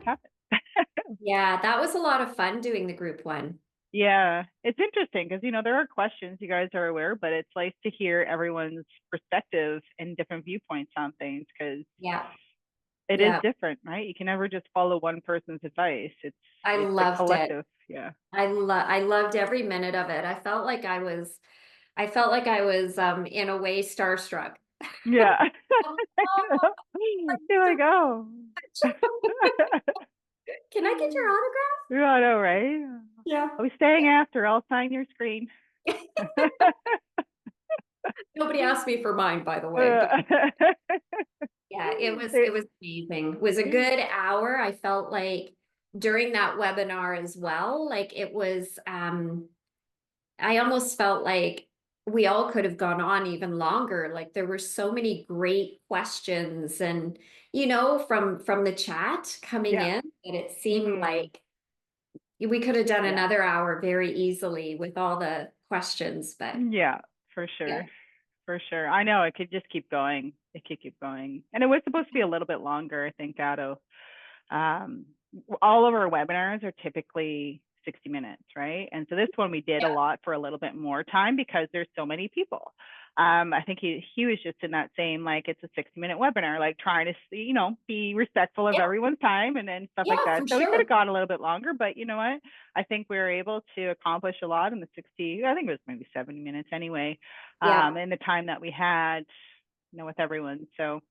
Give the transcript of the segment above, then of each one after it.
just happens. Yeah, that was a lot of fun doing the group one. Yeah, it's interesting because there are questions you guys are aware, but it's nice to hear everyone's perspective and different viewpoints on things because Yeah. it is Yeah. different, right? You can never just follow one person's advice. It's I it's a loved it. collective. Yeah. I loved every minute of it. I felt like I was in a way starstruck. Yeah. Oh, You're like, oh. can I get your autograph? Yeah, I know, right? Yeah. I'll be staying after. I'll sign your screen. Nobody asked me for mine, by the way, but yeah, it was amazing. It was a good hour. I felt like during that webinar as well, like it was I almost felt like we all could have gone on even longer. Like there were so many great questions and from the chat coming Yeah. in that it seemed Hmm. like we could have done Yeah. another hour very easily with all the questions, but Yeah, for yeah. sure. For sure. I know it could just keep going. It could keep going. And it was supposed to be a little bit longer, I think, Gatto. Um, all of our webinars are typically 60 minutes, right? And so this one we did a Yeah. lot for a little bit more time because there's so many people. I think he was just in that same like it's a 60-minute webinar, like trying to be respectful of Yeah, everyone's time and then stuff like yeah, that. for So we could have sure. gone a little bit longer, but you know what? I think we were able to accomplish a lot in the 60. I think it was maybe 70 minutes anyway, Yeah. in the time that we had, with everyone. So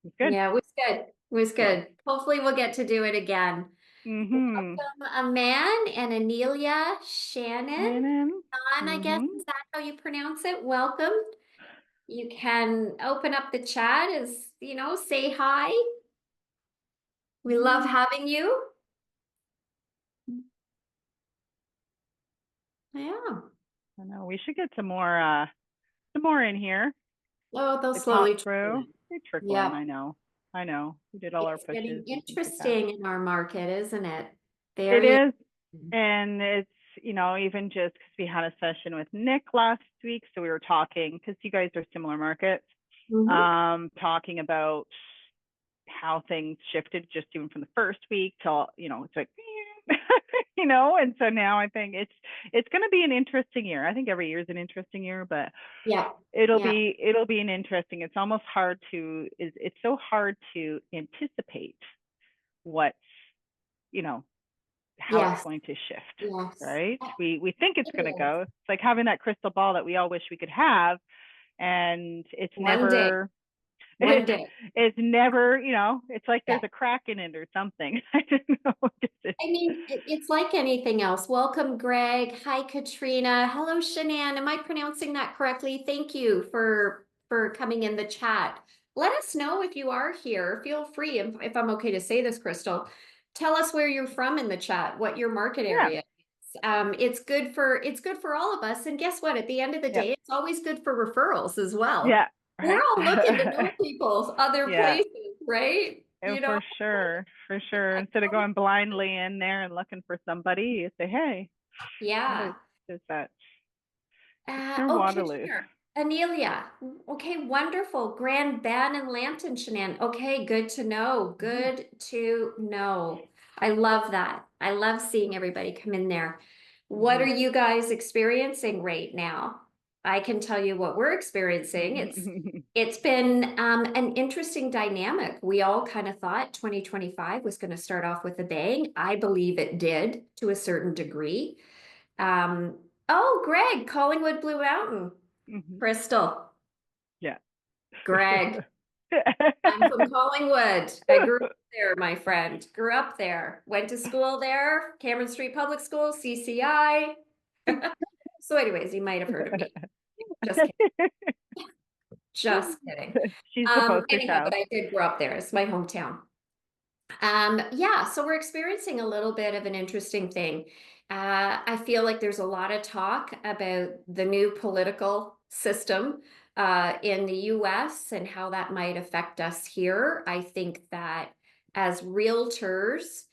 it's good. Yeah, it was good. It was Yeah. good. Hopefully we'll get to do it again. Mhm. Welcome, Aman and Anelia Shannon. Shannon. I guess, Mhm. is that how you pronounce it? Welcome. You can open up the chat as, say hi. We love Mhm. having you. Yeah. I know we should get some more in here Oh, they'll to talk slowly trickle through. in. They trickle in. Yeah. I know. I know. We did all our It's pushes getting and things like that. interesting in our market, isn't it? It Very. is, and it's even just because we had a session with Nick last week, so we were talking because you guys are similar markets, Mhm. talking about how things shifted just even from the first week till it's like and so now I think it's going to be an interesting year. I think every year is an interesting year, but Yeah. it'll Yeah. be it'll be an interesting. It's almost hard to it's so hard to anticipate what's you know how it's Yes. going to shift, Yes. right? We think it's It going to is. go. It's like having that crystal ball that we all wish we could have, and it's One day. never One day. it's never, it's like there's Yeah. a crack in it or something. I don't know what it is. I mean, it's like anything else. Welcome, Greg. Hi, Katrina. Hello, Shanann. Am I pronouncing that correctly? Thank you for coming in the chat. Let us know if you are here. Feel free, if I'm okay to say this, Crystal. Tell us where you're from in the chat, what your market Yeah, area is. It's good for all of us. And guess what? At the end of the yeah, day, it's always good for referrals as well. yeah, We're right. all looking to know people's other Yeah, places, right? and for sure, for sure. Instead of going blindly in there and looking for somebody, you say, "Hey, what Yeah. is that?" It's near Oh, Waterloo. Kitchener. Anelia. Okay, wonderful. Grand Ban and Lambton, Shanann. Okay, good to know. Mhm. Good to know. I love that. I love seeing everybody come in there. What are Mhm. you guys experiencing right now? I can tell you what we're experiencing. It's been an interesting dynamic. We all kind of thought 2025 was going to start off with a bang. I believe it did to a certain degree. Um, oh, Greg, Collingwood Blue Mountain. Mhm. Crystal, Yeah. Greg, I'm from Collingwood. I grew up there, my friend. Grew up there. Went to school there, Cameron Street Public School, CCI. So, anyways, you might have heard of me. Just kidding. Just kidding. She's the poster Anyhow, but child. I did grow up there. It's my hometown. Yeah, so we're experiencing a little bit of an interesting thing. I feel like there's a lot of talk about the new political system in the US and how that might affect us here. I think that as realtors,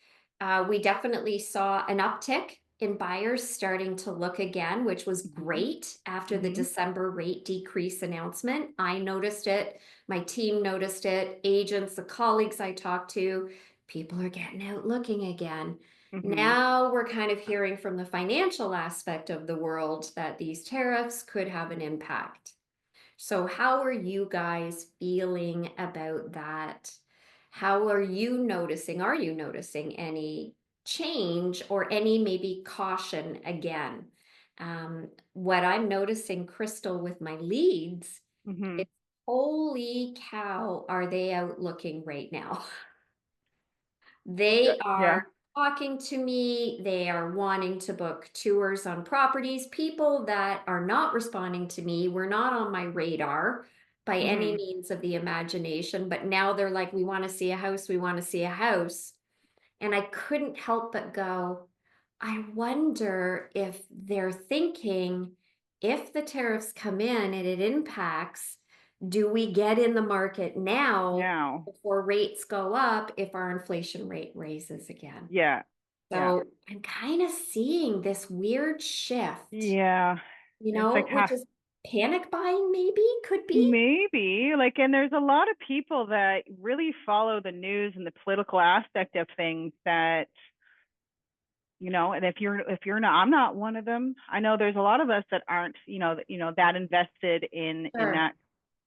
we definitely saw an uptick in buyers starting to look again, which was Mhm. great after the Mhm. December rate decrease announcement. I noticed it, my team noticed it, agents, the colleagues I talked to people are getting out looking again. Hmm. Now we're kind of hearing from the financial aspect of the world that these tariffs could have an impact. So, how are you guys feeling about that? How are you noticing? Are you noticing any change or any maybe caution again? What I'm noticing, Crystal, with my leads Hmm. is holy cow, are they out looking right now? They Yeah. are talking to me. They are wanting to book tours on properties. People that are not responding to me were not on my radar by any Hmm. means of the imagination, but now they're like, we want to see a house. We want to see a house. And I couldn't help but go, I wonder if they're thinking if the tariffs come in and it impacts, do we get in the market now Now. before rates go up if our inflation rate raises again? Yeah. Yeah. So I'm kind of seeing this weird shift, Yeah. It's like, which is panic buying, maybe could be. maybe like, and there's a lot of people that really follow the news and the political aspect of things that, and if you're not, I'm not one of them. I know there's a lot of us that aren't, that invested in Sure. that,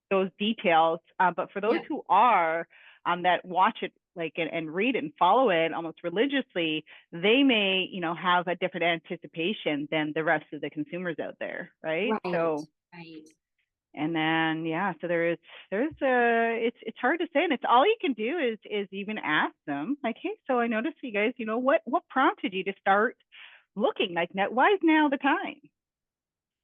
those details. But for those Yeah. who are, that watch it like and read it and follow it almost religiously, they may, have a different anticipation than the rest of the consumers out there, right? Right. So, Right. and then yeah, so there's a it's hard to say, and it's all you can do is even ask them like, hey, so I noticed you guys, what prompted you to start looking like that? Why is now the time,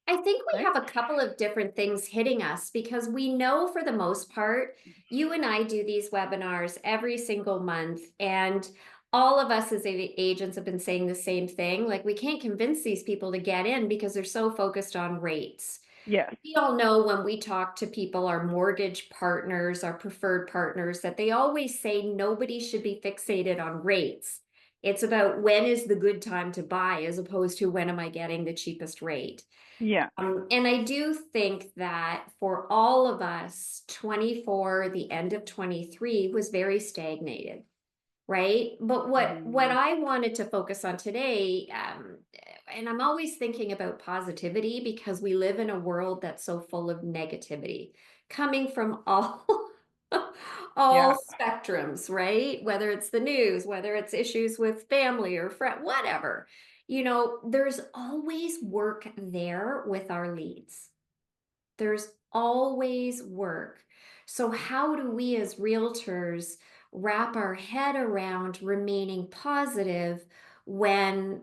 I think we right? have a couple of different things hitting us because we know for the most part, you and I do these webinars every single month, and all of us as agents have been saying the same thing. Like, we can't convince these people to get in because they're so focused on rates. Yes. We all know when we talk to people, our mortgage partners, our preferred partners, that they always say nobody should be fixated on rates. It's about when is the good time to buy as opposed to when am I getting the cheapest rate. Yeah. And I do think that for all of us, 24, the end of 23 was very stagnated, right? But what Hmm. I wanted to focus on today, and I'm always thinking about positivity because we live in a world that's so full of negativity coming from all Yeah. all spectrums, right? Whether it's the news, whether it's issues with family or friend, whatever. There's always work there with our leads. There's always work. So, how do we as realtors wrap our head around remaining positive when,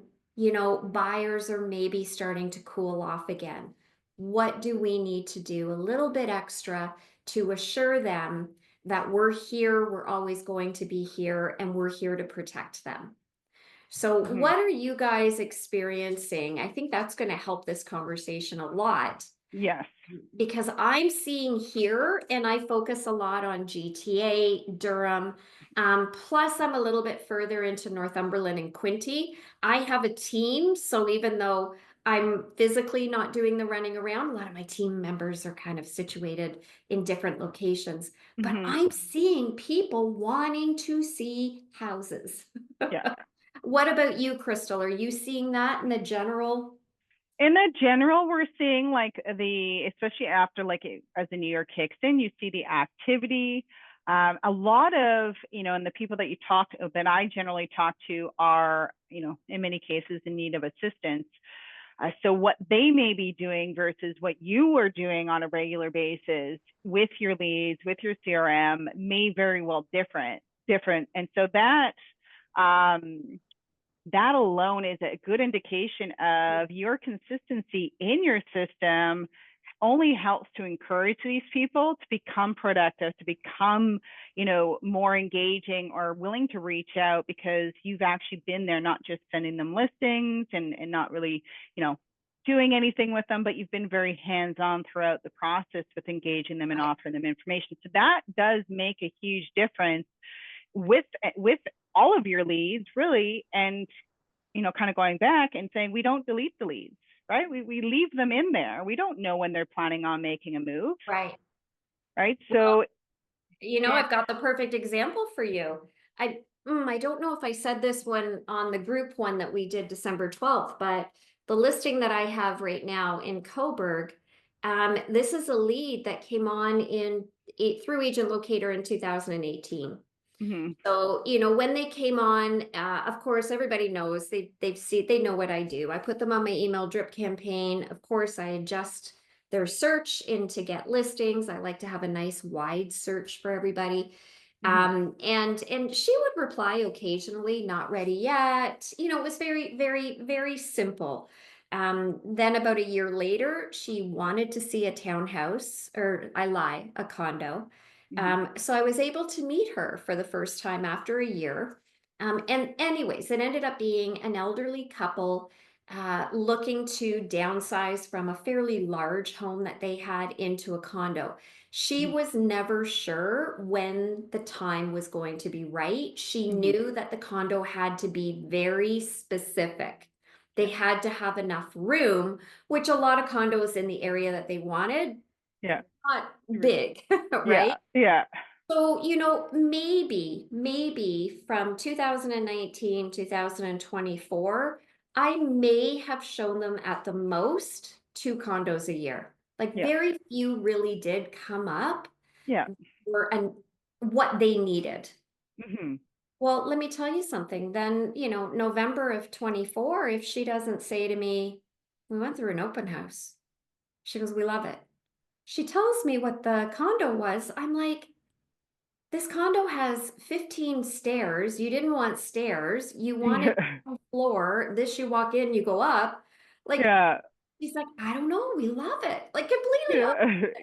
buyers are maybe starting to cool off again? What do we need to do a little bit extra to assure them that we're here, we're always going to be here, and we're here to protect them? So, Hmm. what are you guys experiencing? I think that's going to help this conversation a lot Yes. because I'm seeing here, and I focus a lot on GTA, Durham. Plus, I'm a little bit further into Northumberland and Quinte. I have a team, so even though I'm physically not doing the running around, a lot of my team members are kind of situated in different locations. But Hmm. I'm seeing people wanting to see houses. Yeah. What about you, Crystal? Are you seeing that in the general? In the general, we're seeing like especially after like as the new year kicks in, you see the activity. A lot of, and the people that I generally talk to are, in many cases in need of assistance. So what they may be doing versus what you are doing on a regular basis with your leads, with your CRM may very well different. And so um, that alone is a good indication of your consistency in your system only helps to encourage these people to become productive, to become, more engaging or willing to reach out because you've actually been there, not just sending them listings and not really, doing anything with them, but you've been very hands-on throughout the process with engaging them and Right. offering them information. So that does make a huge difference with all of your leads, really. And kind of going back and saying we don't delete the leads, right? We leave them in there. We don't know when they're planning on making a move, Right. right? Well, So I've got the perfect example for you. I I don't know if I said this one on the group one that we did December 12th, but the listing that I have right now in Coburg, this is a lead that came on through Agent Locator in 2018. Hmm. So, when they came on, of course, everybody knows they know what I do. I put them on my email drip campaign. Of course, I adjust their search in to get listings. I like to have a nice wide search for everybody. Hmm. And she would reply occasionally, not ready yet. It was very, very, very simple. Then about a year later, she wanted to see a townhouse, or I lie, a condo. Hmm. So I was able to meet her for the first time after a year. And anyways, it ended up being an elderly couple looking to downsize from a fairly large home that they had into a condo. She Hmm. was never sure when the time was going to be right. She Hmm. knew that the condo had to be very specific. They Yeah. had to have enough room, which a lot of condos in the area that they wanted, Yeah. not True. big, Yeah. right? Yeah. So, maybe from 2019, 2024, I may have shown them at the most two condos a year. Like Yeah. very few really did come up Yeah. or what they needed. Hmm. Well, let me tell you something. Then, November of 24, if she doesn't say to me, we went through an open house. She goes, we love it. She tells me what the condo was. I'm like, this condo has 15 stairs. You didn't want stairs. You wanted Yeah. one floor. This you walk in, you go up. Like, Yeah. she's like, I don't know. We love it. Like, completely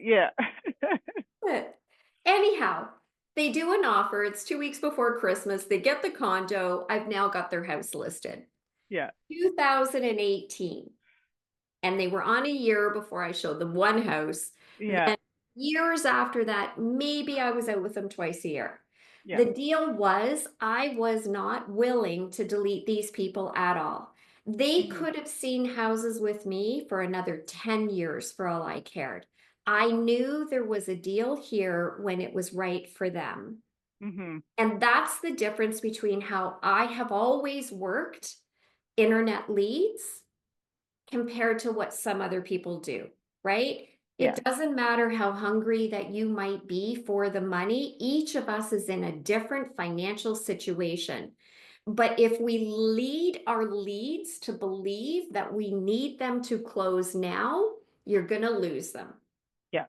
Yeah. Yeah. opposite. Anyhow, they do an offer. It's 2 weeks before Christmas. They get the condo. I've now got their house listed. Yeah. 2018. And they were on a year before I showed them one house. Yeah. Years after that, maybe I was out with them twice a year. Yeah. The deal was I was not willing to delete these people at all. They Hmm. could have seen houses with me for another 10 years for all I cared. I knew there was a deal here when it was right for them. Hmm. And that's the difference between how I have always worked internet leads compared to what some other people do, right? Yeah. It doesn't matter how hungry that you might be for the money. Each of us is in a different financial situation. But if we lead our leads to believe that we need them to close now, you're going to lose them. Yeah.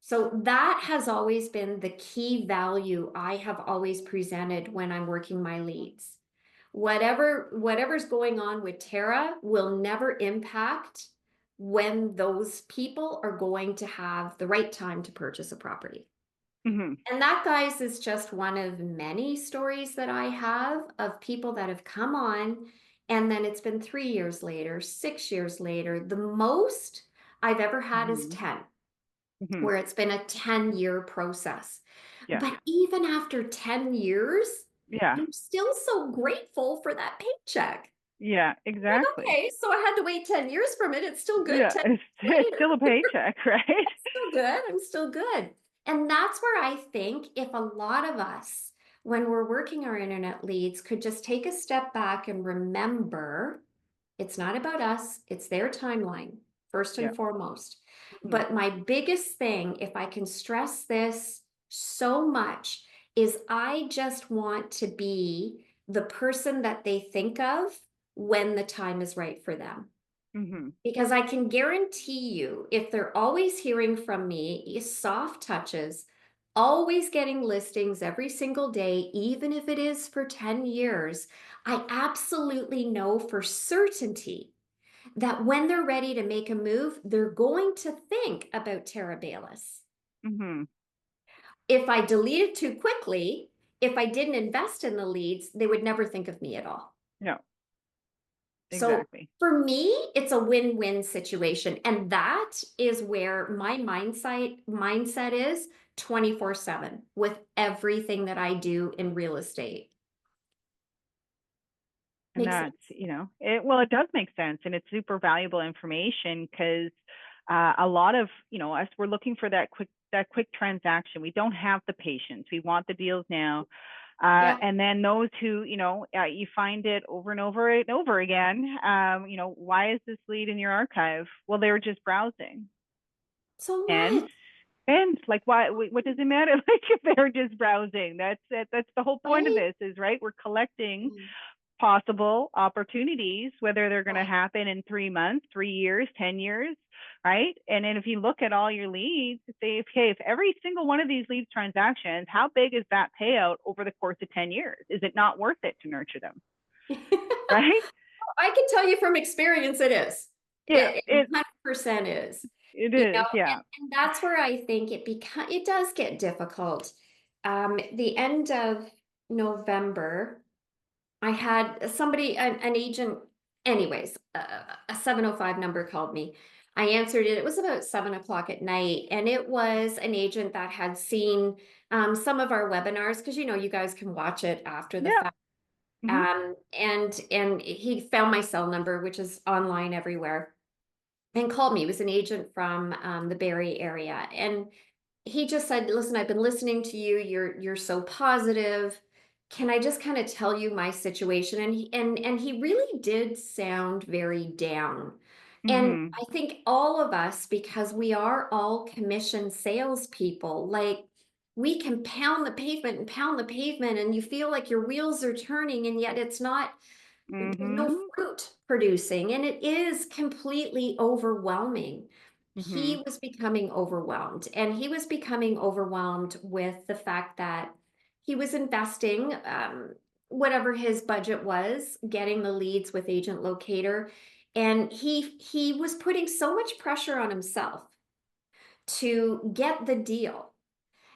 So that has always been the key value I have always presented when I'm working my leads. Whatever's going on with Tara will never impact when those people are going to have the right time to purchase a property. Hmm. And that, guys, is just one of many stories that I have of people that have come on, and then it's been 3 years later, 6 years later. The most I've ever had is Hmm. 10, Hmm. where it's been a 10-year process. Yeah. But even after 10 years, Yeah. I'm still so grateful for that paycheck. Yeah. Like, Exactly. okay, so I had to wait 10 years from it. It's still good Yeah. 10 It's years still a later. paycheck, right? Still good. I'm still good. And that's where I think if a lot of us, when we're working our internet leads, could just take a step back and remember it's not about us, it's their timeline, first Yeah. and foremost. Hmm. But my biggest thing, if I can stress this so much, is I just want to be the person that they think of when the time is right for them. Hmm. Because I can guarantee you, if they're always hearing from me, soft touches, always getting listings every single day, even if it is for 10 years, I absolutely know for certainty that when they're ready to make a move, they're going to think about Tara Baylis. Hmm. If I deleted too quickly, if I didn't invest in the leads, they would never think of me at all. No. So Exactly. for me, it's a win-win situation. And that is where my mindset is 24/7 with everything that I do in real estate. And Makes that's, sense? well, it does make sense. And it's super valuable information because a lot of, us, we're looking for that quick transaction. We don't have the patience. We want the deals now. Yeah. And then those who, you find it over and over and over again. Why is this lead in your archive? Well, they were just browsing. So And what? like, why? What does it matter? Like, if they're just browsing, that's it. That's the whole point of Right? this. Is right. We're collecting Mm. possible opportunities, whether they're going to Right. happen in 3 months, 3 years, 10 years, right? And then if you look at all your leads, say, okay, if every single one of these leads transactions, how big is that payout over the course of 10 years? Is it not worth it to nurture them? Right? I can tell you from experience, it is. Yeah, It 100% is. it You know, is. Yeah. and that's where I think it does get difficult. The end of November, I had somebody, an agent, anyways, a 705 number called me. I answered it. It was about 7 o'clock at night, and it was an agent that had seen some of our webinars, because you guys can watch it after the Yeah. fact. Mm-hmm. And he found my cell number, which is online everywhere, and called me. He was an agent from the Barrie area, and he just said, "Listen, I've been listening to you. You're so positive. Can I just kind of tell you my situation?" And he really did sound very down. And Mm-hmm. I think all of us, because we are all commission salespeople, like, we can pound the pavement and pound the pavement, and you feel like your wheels are turning, and yet it's not. There's no Mm-hmm. fruit producing, and it is completely overwhelming. Mm-hmm. He was becoming overwhelmed, and he was becoming overwhelmed with the fact that he was investing whatever his budget was, getting the leads with Agent Locator, and he was putting so much pressure on himself to get the deal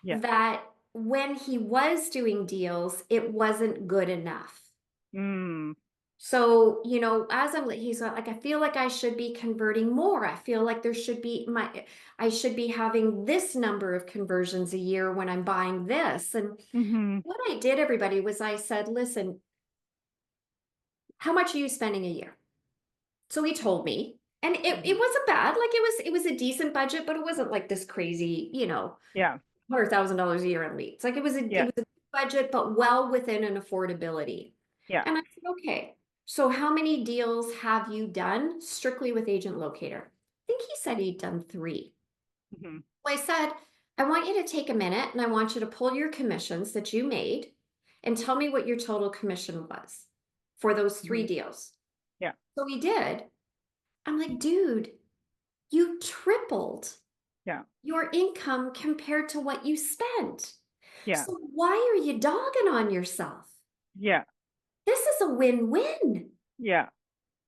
Yeah. that when he was doing deals, it wasn't good enough. Mm. So, he's like, I feel like I should be converting more. I feel like I should be having this number of conversions a year when I'm buying this. And Mm-hmm. what I did, everybody, was I said, listen, how much are you spending a year? So he told me, and it Mm-hmm. wasn't bad. Like, it was a decent budget, but it wasn't like this crazy, Yeah. $100,000 a year in leads. Like, it Yeah. was a budget, but well within an affordability. Yeah. And I said, okay, so how many deals have you done strictly with Agent Locator? I think he said he'd done 3. Mm-hmm. Well, I said, I want you to take a minute and I want you to pull your commissions that you made and tell me what your total commission was for those 3 Mm-hmm. deals. Yeah. So he did. I'm like, dude, you tripled Yeah. your income compared to what you spent. Yeah. So why are you dogging on yourself? Yeah. This is a win-win. Yeah.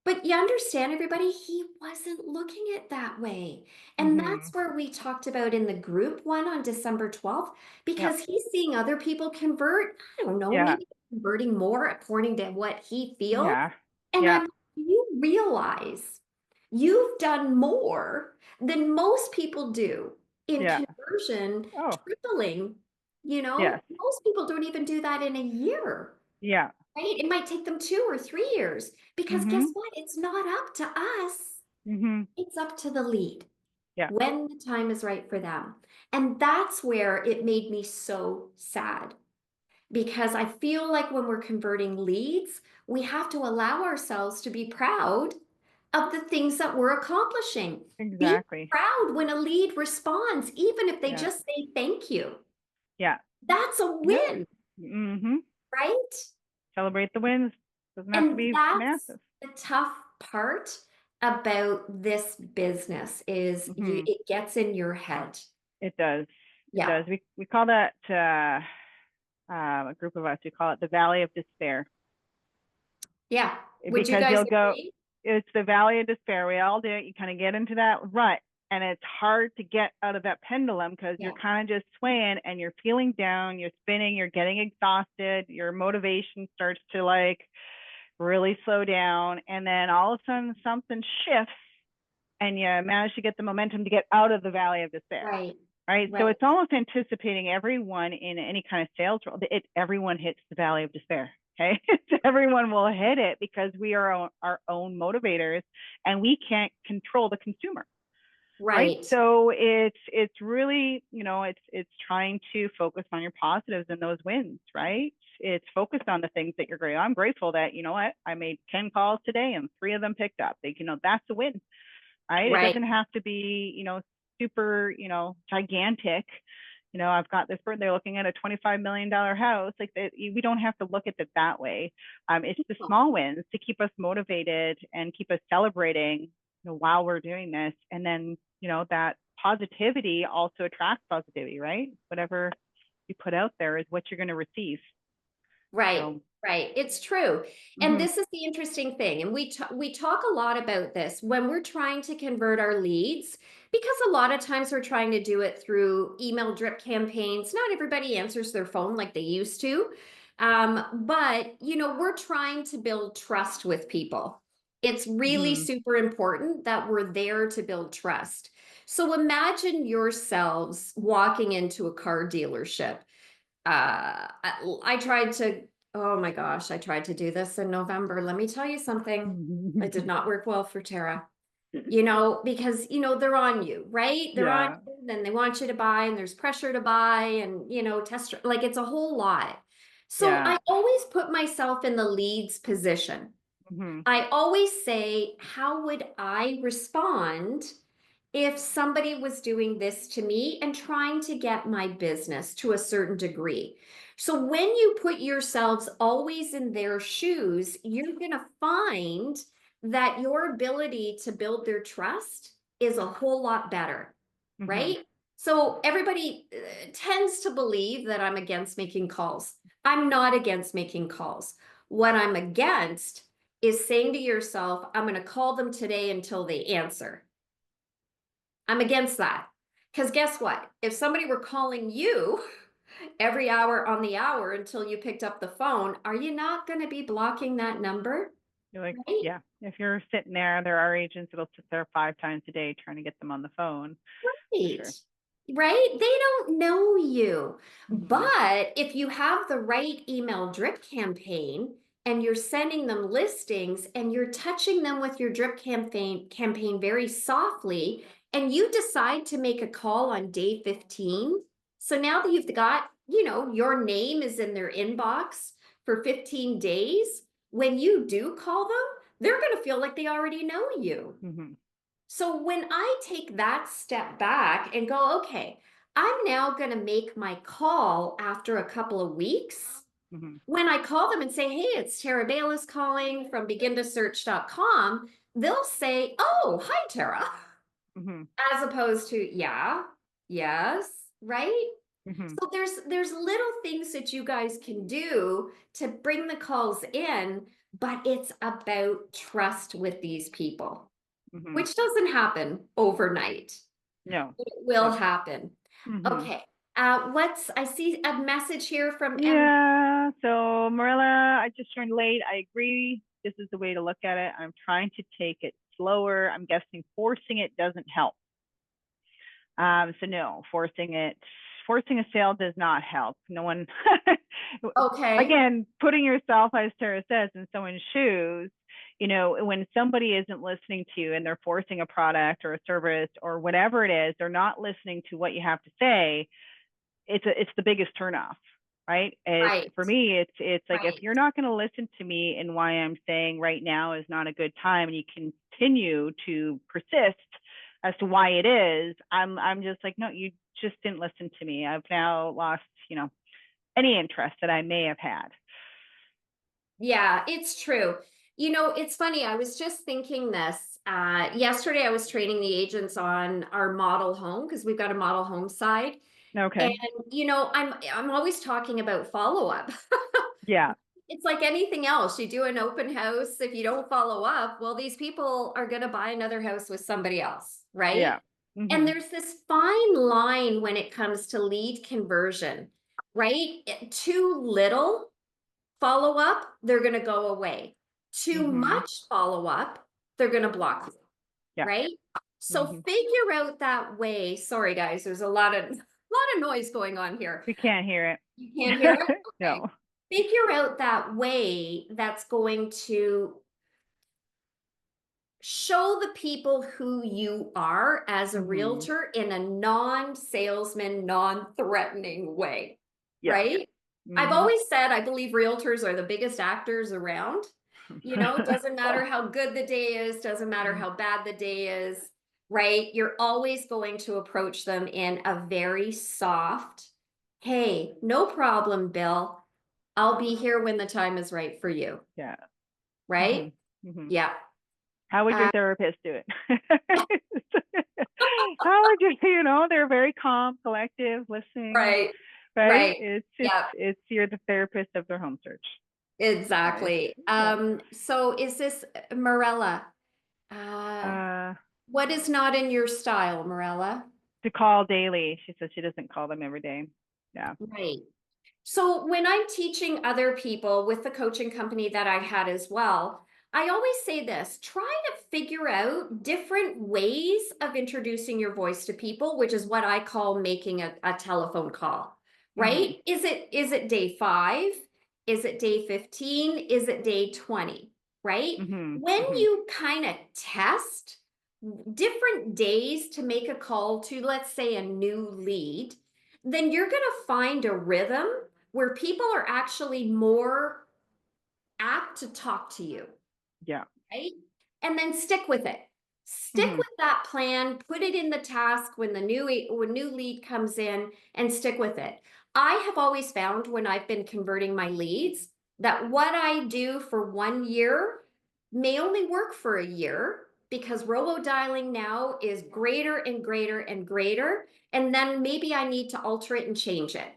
But you understand, everybody, he wasn't looking at that way. And Mm-hmm. that's where we talked about in the group one on December 12th, Yeah. because he's seeing other people convert. I don't know, Yeah. maybe converting more according to what he feels. Yeah. And Yeah. you realize you've done more than most people do in Yeah. conversion, Oh, tripling. yes. Most people don't even do that in a year. Yeah. Right? It might take them 2 or 3 years, because guess Mm-hmm. what? It's not up to us. Mm-hmm. It's up to the lead Yeah. when the time is right for them. And that's where it made me so sad, because I feel like when we're converting leads, we have to allow ourselves to be proud of the things that we're accomplishing. Be Exactly. proud when a lead responds, even if they Yeah. just say thank you. Yeah. That's a Yeah. win, Mm-hmm. right? Celebrate the wins. Doesn't have to And be that's massive. the tough part about this business, is Mm-hmm. it gets in your head. It does. It Yeah. does. We call that a group of us. We call it the Valley of Despair Yeah. Would you because guys you'll go. agree? It's the Valley of Despair. We all do it. You kind of get into that rut, and it's hard to get out of that pendulum because you're Yeah. kind of just swaying and you're feeling down. You're spinning. You're getting exhausted. Your motivation starts to like really slow down, and then all of a sudden something shifts and you manage to get the momentum to get out of the Valley of Despair. Right. Right. So Right. it's almost anticipating everyone in any kind of sales role. Everyone hits the Valley of Despair. Okay. Everyone will hit it because we are our own motivators and we can't control the consumer. right? Right. So it's really, it's trying to focus on your positives and those wins, right? It's focused on the things that you're great. I'm grateful that, you know what, I made 10 calls today and 3 of them picked up. That's a win, right? It Right. doesn't have to be, super, gigantic. I've got this person, they're looking at a $25 million house. Like that, we don't have to look at it that way. It's the small wins to keep us motivated and keep us celebrating, while we're doing this. And then, that positivity also attracts positivity, right? Whatever you put out there is what you're going to receive. Right, So, right. It's true. And mm-hmm, this is the interesting thing. And we talk a lot about this when we're trying to convert our leads, because a lot of times we're trying to do it through email drip campaigns. Not everybody answers their phone like they used to. But we're trying to build trust with people. It's really mm-hmm, super important that we're there to build trust. So imagine yourselves walking into a car dealership. I tried to, oh my gosh, I tried to do this in November. Let me tell you something. It did not work well for Tara, because, they're on you, right? They're on yeah, you, then they want you to buy, and there's pressure to buy, and, like it's a whole lot. So yeah, I always put myself in the leads position. mm-hmm, I always say, how would I respond if somebody was doing this to me and trying to get my business to a certain degree? So when you put yourselves always in their shoes, you're going to find that your ability to build their trust is a whole lot better, mm-hmm, right? So everybody tends to believe that I'm against making calls. I'm not against making calls. What I'm against is saying to yourself, I'm going to call them today until they answer. I'm against that. Because guess what? If somebody were calling you every hour on the hour until you picked up the phone, are you not going to be blocking that number? you're like, Right? yeah, if you're sitting there are agents that'll sit there 5 times a day trying to get them on the phone, for Right. sure. Right? They don't know you. Mm-hmm, But if you have the right email drip campaign and you're sending them listings and you're touching them with your drip campaign very softly, and you decide to make a call on day 15, so now that you've got, your name is in their inbox for 15 days, when you do call them, they're going to feel like they already know you. mm-hmm, So when I take that step back and go, okay, I'm now going to make my call after a couple of weeks. mm-hmm, When I call them and say, hey, it's Tara Baylis calling from begintosearch.com, they'll say, oh, hi, Tara, mm-hmm, as opposed to, yeah, yes, right? mm-hmm, So there's little things that you guys can do to bring the calls in, but it's about trust with these people, mm-hmm. which doesn't happen overnight. No, It will no. happen. Mm-hmm. Okay. I see a message here from M. Yeah. So Marilla, I just joined late. I agree. This is the way to look at it. I'm trying to take it slower. I'm guessing forcing it doesn't help. So no, forcing a sale does not help. No one, Okay. again, putting yourself, as Tara says, in someone's shoes, when somebody isn't listening to you and they're forcing a product or a service or whatever it is, they're not listening to what you have to say. It's the biggest turnoff, right? It's Right. for me, it's like if Right. you're not going to listen to me and why I'm saying right now is not a good time, and you continue to persist as to why it is, I'm just like, no, you just didn't listen to me. I've now lost, any interest that I may have had. Yeah, it's true. It's funny. I was just thinking this. Yesterday, I was training the agents on our model home because we've got a model home side. And, Okay. I'm always talking about follow up. Yeah. It's like anything else. You do an open house. If you don't follow up, well, these people are going to buy another house with somebody else, right? Yeah. And Mhm. there's this fine line when it comes to lead conversion, right? Too little follow up, they're going to go away. Too Mhm. much follow up, they're going to block you, Yeah. right? So Mhm. figure out that way. Sorry, guys, there's a lot of noise going on here. We can't hear You can't hear it? it. Okay. No. Figure out that way that's going to show the people who you are as a Mhm. realtor in a non-salesman, non-threatening way, Yeah. right? I've Mhm. always said I believe realtors are the biggest actors around. You know, doesn't matter how good the day is, doesn't matter Mhm. how bad the day is, right? You're always going to approach them in a very soft, hey, no problem, Bill. I'll be here when the time is right for you, Yeah. right? Mhm. Mhm. Yeah. How would your Uh, therapist do it? How would you, they're very calm, collective, listening, right. right? Right. Yeah. It's you're the therapist of their home search, right? Exactly. Yeah. So is this Morella? Uh, Uh, what is not in your style, Morella? to call daily. She says she doesn't call them every day. Yeah. Right. So when I'm teaching other people with the coaching company that I had as well, I always say this, try to figure out different ways of introducing your voice to people, which is what I call making a telephone call, Mhm. right? Is it day 5? Is it day 15? Is it day 20? Right? Mhm. When Mhm. you kind of test different days to make a call to, let's say, a new lead, then you're going to find a rhythm where people are actually more apt to talk to you, Yeah. right? And then stick with it. Stick Mhm. with that plan, put it in the task when the new lead comes in and stick with it. I have always found when I've been converting my leads that what I do for 1 year may only work for a year because robo dialing now is greater and greater and greater. And then maybe I need to alter it and change it.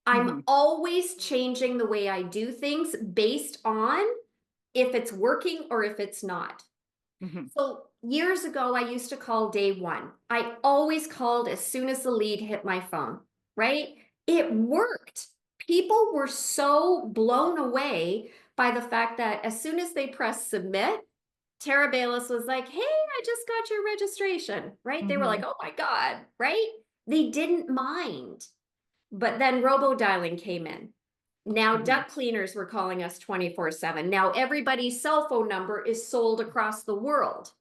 I'm Mhm. always changing the way I do things based on if it's working or if it's not. Mhm. So years ago, I used to call day 1. I always called as soon as the lead hit my phone, right? It worked. People were so blown away by the fact that as soon as they pressed submit, Tara Baylis was like, hey, I just got your registration, right? They were like, Mhm. oh my God, right? They didn't mind. But then robo dialing came in. Now Mhm. duct cleaners were calling us 24/7. Now everybody's cell phone number is sold across the world,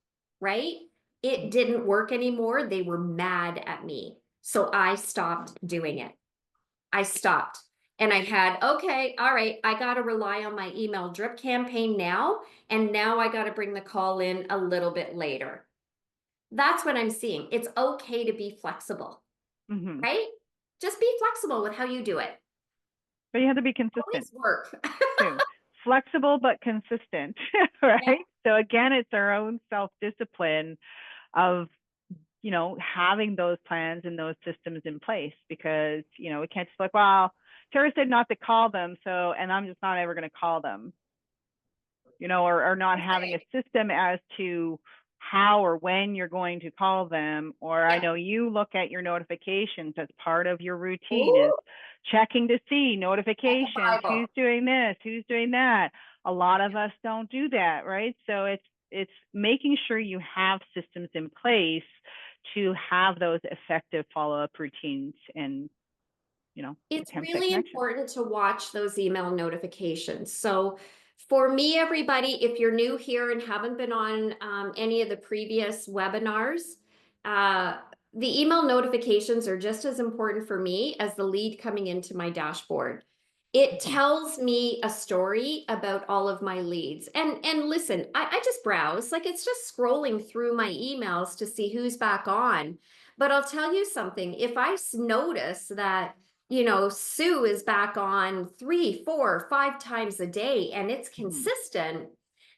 right? It Mhm. didn't work anymore. They were mad at me. So I stopped doing it. I stopped. And I had, okay, all right, I got to rely on my email drip campaign now. And now I got to bring the call in a little bit later. That's what I'm seeing. It's okay to be flexible, Mhm. right? Just be flexible with how you do it. But you have to be consistent Always work. too. Flexible but consistent, Yeah. right? So again, it's our own self-discipline of, having those plans and those systems in place because, we can't just like, well, Tara said not to call them. So, and I'm just not ever going to call them, or not having a Okay. system as to how or when you're going to call them. Or I Yeah. know you look at your notifications as part of your routine is Ooh, checking to see like a notifications, who's Bible. doing this, who's doing that. A lot of us don't do that, right? So it's making sure you have systems in place to have those effective follow-up routines and, It's attempt at really connection. important to watch those email notifications. So for me, everybody, if you're new here and haven't been on any of the previous webinars, uh, the email notifications are just as important for me as the lead coming into my dashboard. It Mm-hmm. tells me a story about all of my leads. And listen, I just browse, like it's just scrolling through my emails to see who's back on. But I'll tell you something, if I notice that Sue is back on 3, 4, 5 times a day and it's Mm-hmm. consistent,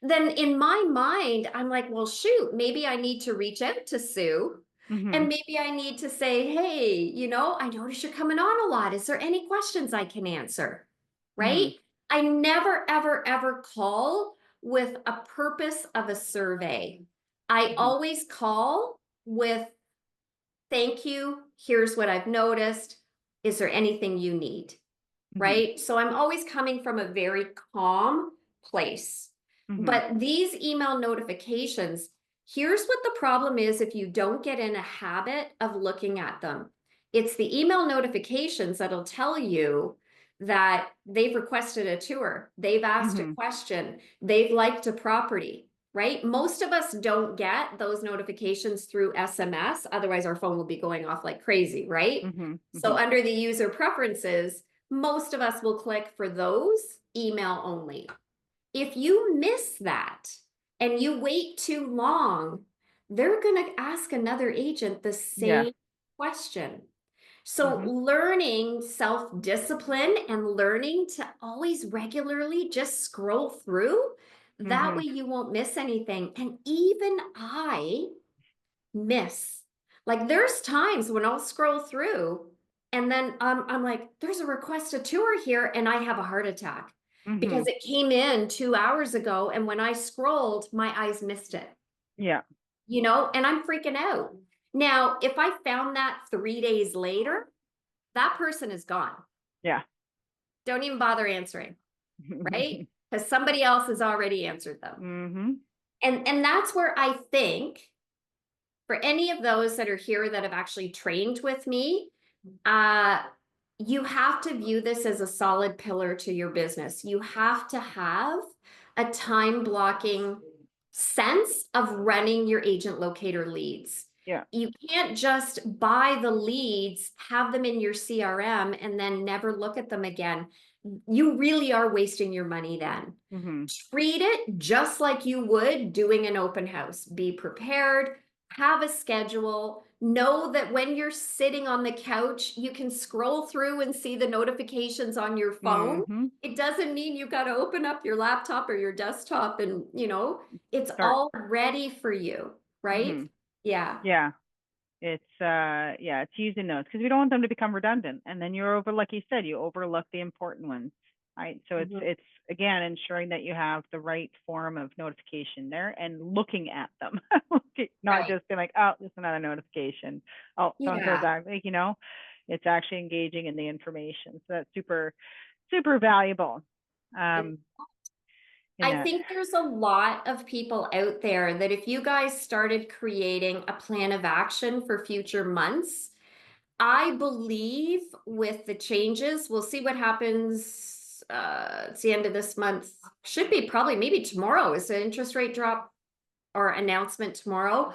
then in my mind, I'm like, well, shoot, maybe I need to reach out to Sue Mm-hmm. and maybe I need to say, hey, I notice you're coming on a lot. Is there any questions I can answer? Mm-hmm. Right? I never, ever, ever call with a purpose of a survey. I Mm-hmm. always call with thank you. Here's what I've noticed. Is there anything you need? Mm-hmm. Right? So I'm always coming from a very calm place. Mm-hmm. But these email notifications, here's what the problem is if you don't get in a habit of looking at them. It's the email notifications that'll tell you that they've requested a tour, they've asked a Mm-hmm. question, they've liked a property, right? Most of us don't get those notifications through SMS. Otherwise, our phone will be going off like crazy, right? Mhm. So Mhm. under the user preferences, most of us will click for those email only. If you miss that and you wait too long, they're going to ask another agent the Yeah. same question. So Mhm. learning self-discipline and learning to always regularly just scroll through, that way Mhm. you won't miss anything. And even I miss, like there's times when I'll scroll through and then I'm like, there's a request to tour here, and I have a heart attack because Mhm. it came in 2 hours ago. And when I scrolled, my eyes missed it, Yeah. and I'm freaking out. Now, if I found that 3 days later, that person is gone. Yeah. Don't even bother answering, right? Because somebody else has already answered them. Mhm. And that's where I think for any of those that are here that have actually trained with me, uh, you have to view this as a solid pillar to your business. You have to have a time blocking sense of running your agent locator leads. Yeah. You can't just buy the leads, have them in your CRM, and then never look at them again. You really are wasting your money then. Mhm. Treat it just like you would doing an open house. Be prepared, have a schedule. Know that when you're sitting on the couch, you can scroll through and see the notifications on your phone. Mhm. It doesn't mean you've got to open up your laptop or your desktop and, it's Start. all ready for you, right? Mhm. Yeah. Yeah. It's using those because we don't want them to become redundant, and then you're over, like you said, you overlook the important ones, right? So it's Mhm. it's again ensuring that you have the right form of notification there and looking at them, not Right. just being like, oh, just another notification. Oh, so and so's Yeah. back. Like, it's actually engaging in the information. So that's super, super valuable. Um, in I that. think there's a lot of people out there that if you guys started creating a plan of action for future months, I believe with the changes, we'll see what happens. It's the end of this month. Should be probably maybe tomorrow is the interest rate drop or announcement tomorrow.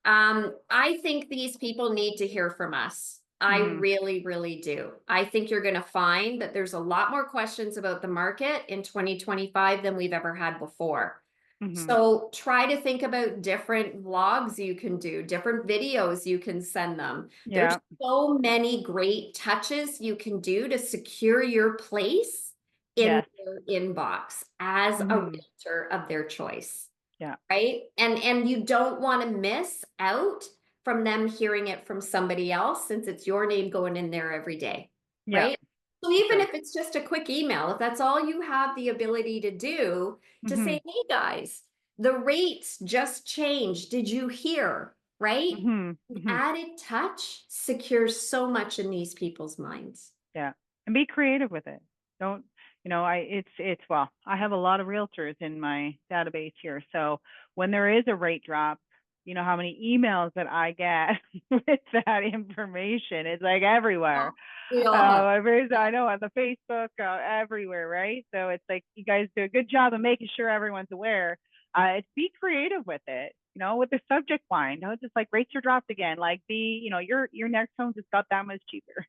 I think these people need to hear from us. I Mhm. really, really do. I think you're going to find that there's a lot more questions about the market in 2025 than we've ever had before. Mhm. So try to think about different vlogs you can do, different videos you can send them. There's Yeah. so many great touches you can do to secure your place in Yes. their inbox as a Mhm. realtor of their choice, Yeah. right? And you don't want to miss out from them hearing it from somebody else since it's your name going in there every day, Yeah. right? So For even sure. if it's just a quick email, if that's all you have the ability to do, to say, Mhm. hey guys, the rates just changed. Did you hear? Right? Mhm. An Mhm. added touch secures so much in these people's minds. Yeah. And be creative with it. Don't, well, I have a lot of realtors in my database here. So when there is a rate drop, you know how many emails that I get with that information. It's like everywhere. We all have. I know on the Facebook, everywhere, right? So it's like you guys do a good job of making sure everyone's aware. It's be creative with it, with the subject line. Don't just like rates are dropped again. Like your next home just got that much cheaper.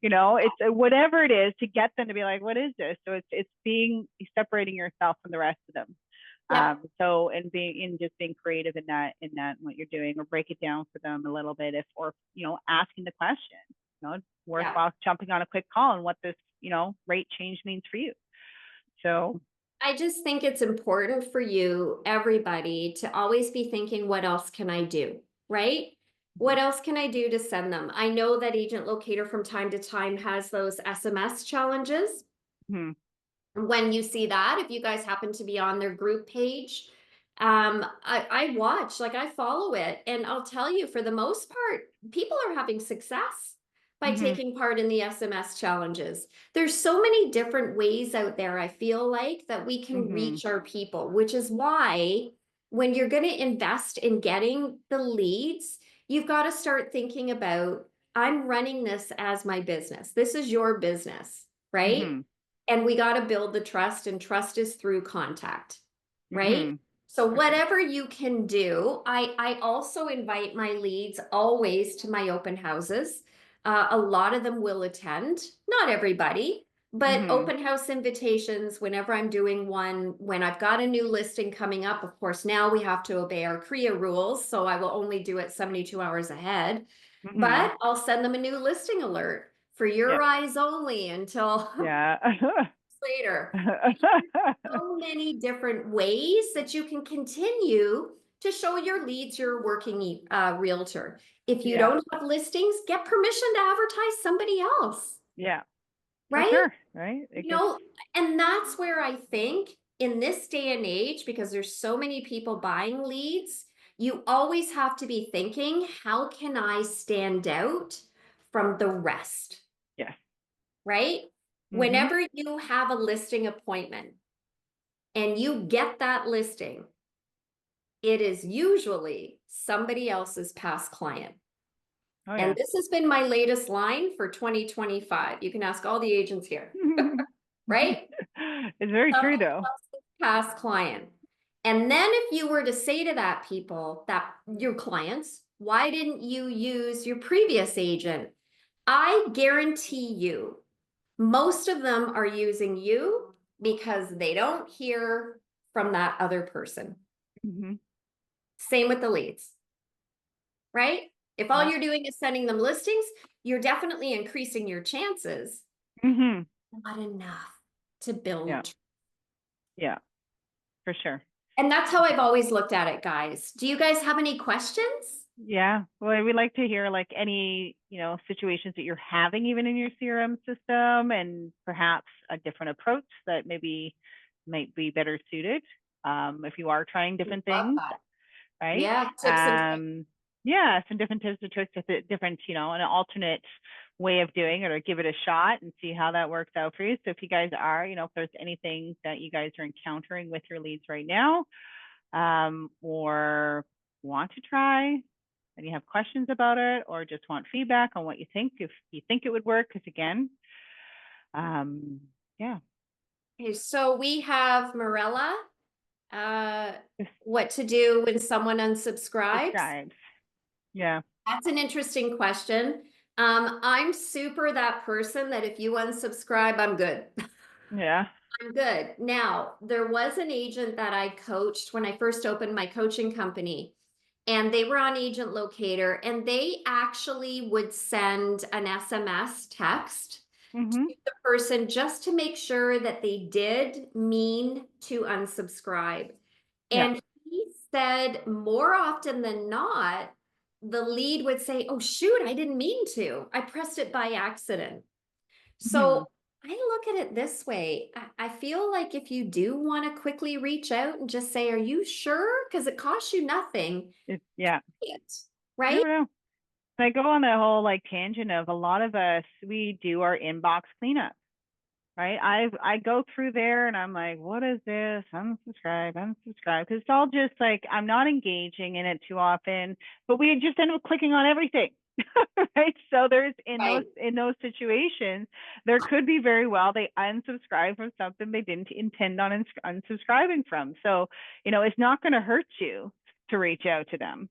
It's whatever it is to get them to be like, what is this? So it's being separating yourself from the rest of them. Yep. So and just being creative in that what you're doing, or break it down for them a little bit, if or asking the question. It's Yep. worthwhile jumping on a quick call and what this rate change means for you. So. I just think it's important for you, everybody, to always be thinking, what else can I do? Right? What else can I do to send them? I know that Agent Locator from time to time has those SMS challenges. Mhm. When you see that, if you guys happen to be on their group page, I watch, like I follow it, and I'll tell you, for the most part, people are having success by Mhm. taking part in the SMS challenges. There's so many different ways out there, I feel like, that we can Mhm. reach our people, which is why when you're going to invest in getting the leads, you've got to start thinking about, I'm running this as my business. This is your business, right? Mhm. And we got to build the trust, and trust is through contact, right? Mhm. So for sure. whatever you can do, I also invite my leads always to my open houses. A lot of them will attend, not everybody, but Hmm. open house invitations whenever I'm doing one, when I've got a new listing coming up. Of course, now we have to obey our CREA rules, so I will only do it 72 hours ahead. Hmm. But I'll send them a new listing alert for Yeah. your eyes only until Yeah. later. So many different ways that you can continue to show your leads you're a working realtor. If you Yeah. don't have listings, get permission to advertise somebody else, Yeah. For right? sure. Right. It You gets, know, and that's where I think in this day and age, because there's so many people buying leads, you always have to be thinking, how can I stand out from the rest, yes. right? Hmm. Whenever you have a listing appointment and you get that listing, it is usually somebody else's past client. Oh And yeah. this has been my latest line for 2025. You can ask all the agents here, right? It's very true Somebody though. else's past client. And then if you were to say to that people, that your clients, why didn't you use your previous agent? I guarantee you, most of them are using you because they don't hear from that other person. Hmm. Same with the leads, right? If all Yeah. you're doing is sending them listings, you're definitely increasing your chances, Hmm. not enough to Yeah. build. Yeah. For sure. And that's how I've always looked at it, guys. Do you guys have any questions? Yeah. Well, we'd like to hear like any, situations that you're having even in your CRM system and perhaps a different approach that maybe might be better suited. If you are trying different Love things, that. right? Yeah, tips and tricks. Yeah, some different tips and tricks with it, different, an alternate way of doing it or give it a shot and see how that works out for you. So if you guys are, if there's anything that you guys are encountering with your leads right now, or want to try and you have questions about it or just want feedback on what you think, if you think it would work, because again, um, yeah, Okay, so we have Morella. Uh, just what to do when someone unsubscribes? describes. Yeah, That's an interesting question. I'm super that person that if you unsubscribe, I'm good. yeah. I'm good. Now, there was an agent that I coached when I first opened my coaching company, and they were on Agent Locator, and they actually would send an SMS text to Mm-hmm. the person just to make sure that they did mean to unsubscribe. Yeah. And he said more often than not, the lead would say, "Oh, shoot, I didn't mean to. I pressed it by accident." Mm-hmm. So I look at it this way. I feel like if you do want to quickly reach out and just say, "Are you sure?" Because it costs you nothing, Yeah. it, You right? never know. I go on that whole like tangent of a lot of us, we do our inbox cleanup, right? I go through there and I'm like, what is this? Unsubscribe, unsubscribe. Because it's all just like I'm not engaging in it too often, but we just end up clicking on everything. Right. So there's Right. in those situations, there could be very well they unsubscribe from something they didn't intend on unsubscribing from. So, it's not going to hurt you to reach out to them,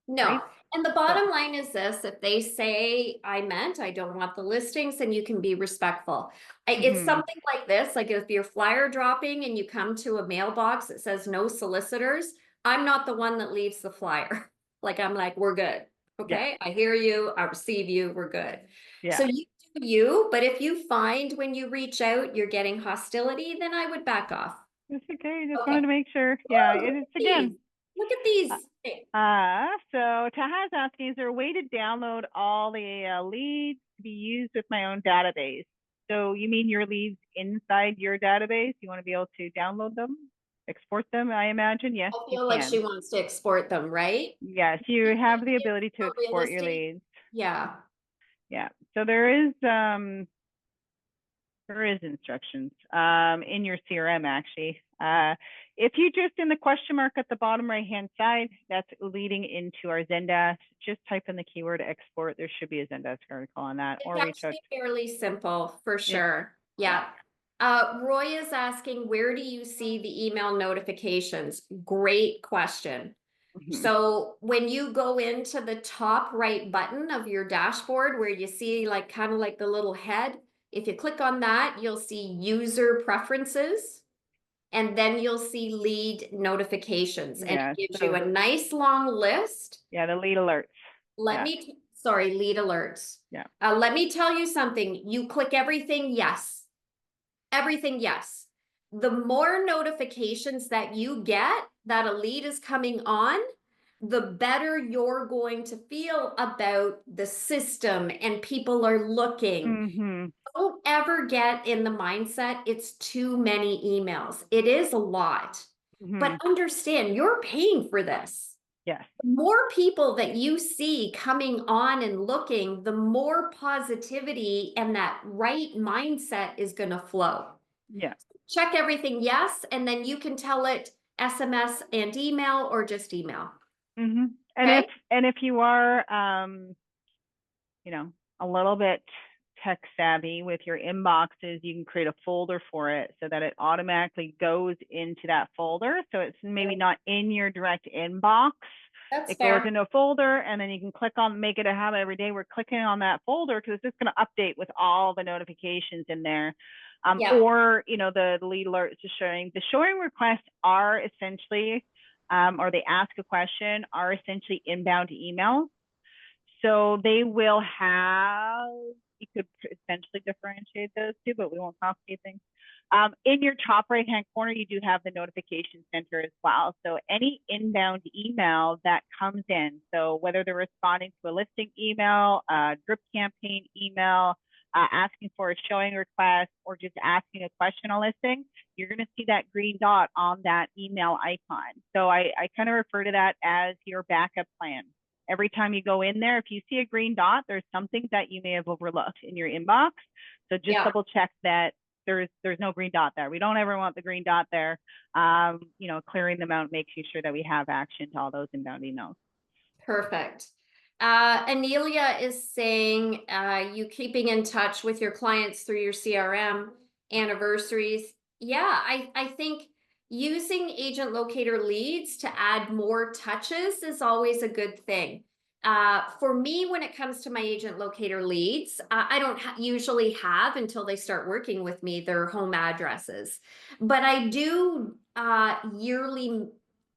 No. right? And the So, bottom line is this, if they say I don't want the listings, then you can be respectful. It's mm-hmm. something like this, like if you're flyer dropping and you come to a mailbox that says no solicitors, I'm not the one that leaves the flyer. Like I'm like, we're good. Yeah. Okay. I hear you. I receive you. We're good. So Yeah. you do you, but if you find when you reach out, you're getting hostility, then I would back off. It's okay. Just wanted Okay. to make sure. Yeah. Woo, look It's at again. these. Look at Uh, these. so Taha's asking, is there a way to download all the leads to be used with my own database? So you mean your leads inside your database? You want to be able to download them, export them? I imagine. Yes, I you feel like she can. wants to export them, right? Yes, you have the ability to For real export your estate. leads. Yeah. Yeah. So there is instructions in your CRM actually. If you just in the question mark at the bottom right hand side, that's leading into our Zendesk. Just type in the keyword export. There should be a Zendesk article on that, It's or reach out. actually fairly simple for Yeah, sure. yeah, Yeah. Roy is asking, where do you see the email notifications? Great question. Mhm. So when you go into the top right button of your dashboard where you see like kind of like the little head, if you click on that, you'll see user preferences and then you'll see lead notifications and Yeah, it gives you so a nice long list. yeah, the lead alerts. Yeah, Sorry, lead alerts. yeah. Let me tell you something. You click everything, yes. Everything, yes. The more notifications that you get that a lead is coming on, the better you're going to feel about the system and people are looking. Mm-hmm. Don't ever get in the mindset it's too many emails. It is a lot, Mm-hmm. but understand you're paying for this. Yes. The more people that you see coming on and looking, the more positivity and that right mindset is going to flow. Yeah. Check everything yes, and then you can tell it SMS and email or just email. Mm-hmm. And Okay. if you are you know, a little bit tech savvy with your inboxes, you can create a folder for it so that it automatically goes into that folder. So it's maybe not in your direct inbox. That's It goes fair. into a folder and then you can click on, make it a habit every day. We're clicking on that folder because it's just going to update with all the notifications in there. Yeah. Or, the lead alerts is showing. The showing requests are essentially, or they ask a question, are essentially inbound emails. So they will have, you could essentially differentiate those two, but we won't complicate things. In your top right-hand corner, you do have the notification center as well. So any inbound email that comes in, so whether they're responding to a listing email, a drip campaign email, asking for a showing request, or just asking a question on listing, you're going to see that green dot on that email icon. So I kind of refer to that as your backup plan. Every time you go in there, if you see a green dot, there's something that you may have overlooked in your inbox. So just Yeah. double check that there's no green dot there. We don't ever want the green dot there. Clearing them out, making sure that we have action to all those inbound emails. Perfect. Anelia is saying you keeping in touch with your clients through your CRM anniversaries. Yeah, I think using agent locator leads to add more touches is always a good thing. For me, when it comes to my agent locator leads, I don't usually have until they start working with me their home addresses, but I do yearly